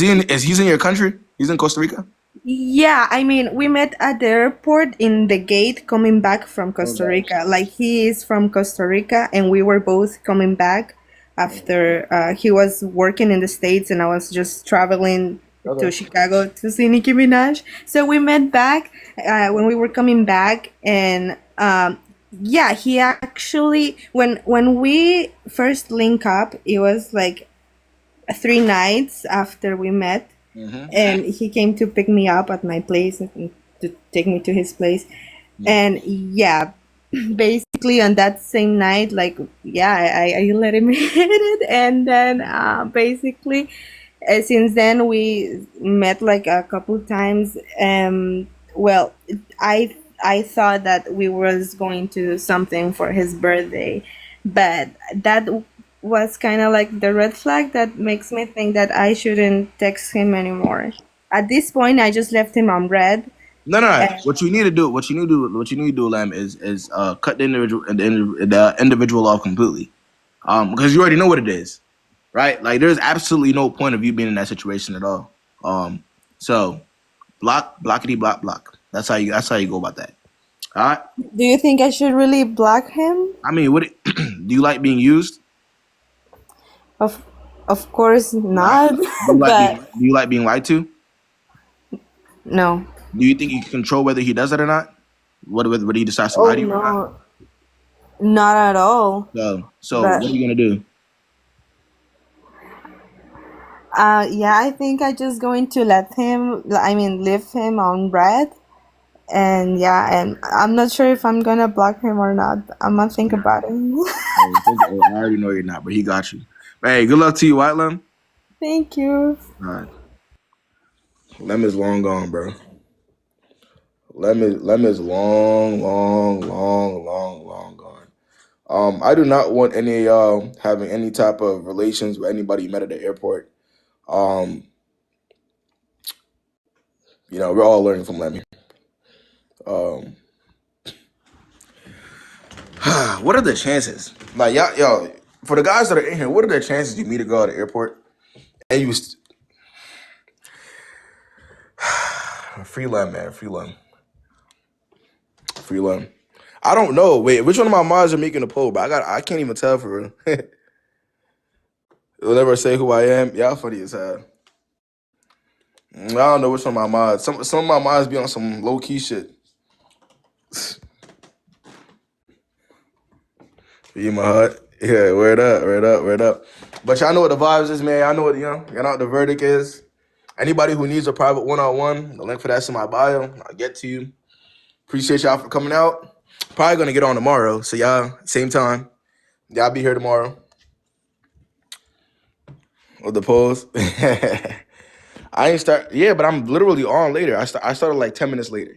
in your country? He's in Costa Rica? Yeah, I mean, we met at the airport in the gate coming back from Costa Rica. Like, he is from Costa Rica, and we were both coming back after he was working in the States, and I was just traveling to Chicago to see Nicki Minaj. So we met back when we were coming back, and yeah, he actually, when we first link up, it was like 3 nights after we met, and he came to pick me up at my place and to take me to his place. And yeah, basically on that same night, like, yeah, I let him hit it. And then basically since then we met like a couple times. Well, I thought that we was going to do something for his birthday, but that was kind of like the red flag that makes me think that I shouldn't text him anymore. At this point, I just left him on red. No. What you need to do, Lam, is cut the individual off completely. Because you already know what it is, right? Like there's absolutely no point of you being in that situation at all. So blockity block. That's how you go about that. All right. Do you think I should really block him? I mean, what do you like being used? Of of course not. But Do you like being lied to? no. Do you think you can control whether he does it or not? Whether he decides to Oh lie to you or not? no. Not at all. So But what are you gonna do? yeah, I think I just going to let him, I mean, leave him on red. And yeah, and I'm not sure if I'm gonna block him or not. I'm gonna think about it. I already know you're not, but he got you. Hey, good luck to you, White Lem. Thank you. All right. Lem is long gone, bro. Lem is long gone. I do not want any having any type of relations with anybody you met at the airport. We're all learning from Lemmy. What are the chances? Like, yo, for the guys that are in here, what are the chances you meet a girl at the airport and you free Lem, man, free Lem. I don't know. Wait, which one of my mods are making a poll? But I can't even tell for real. They'll never say who I am. Y'all funny as hell. I don't know which one of my mods. Some of my mods be on some low key shit. You my heart. Yeah, word up. But y'all know what the vibes is, man. Y'all know what y'all know what the verdict is. Anybody who needs a private one-on-one, the link for that's in my bio. I'll get to you. Appreciate y'all for coming out. Probably gonna get on tomorrow. So y'all, same time. Y'all be here tomorrow. With the polls. I ain't start. Yeah, but I'm literally on later. I started like 10 minutes later.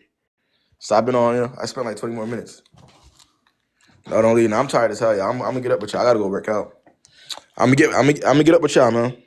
So I've been on. I spent like 20 more minutes. No, don't leave. Now I'm tired as hell, y'all. I'm gonna get up with y'all. I gotta go work out. I'm gonna get up with y'all, man.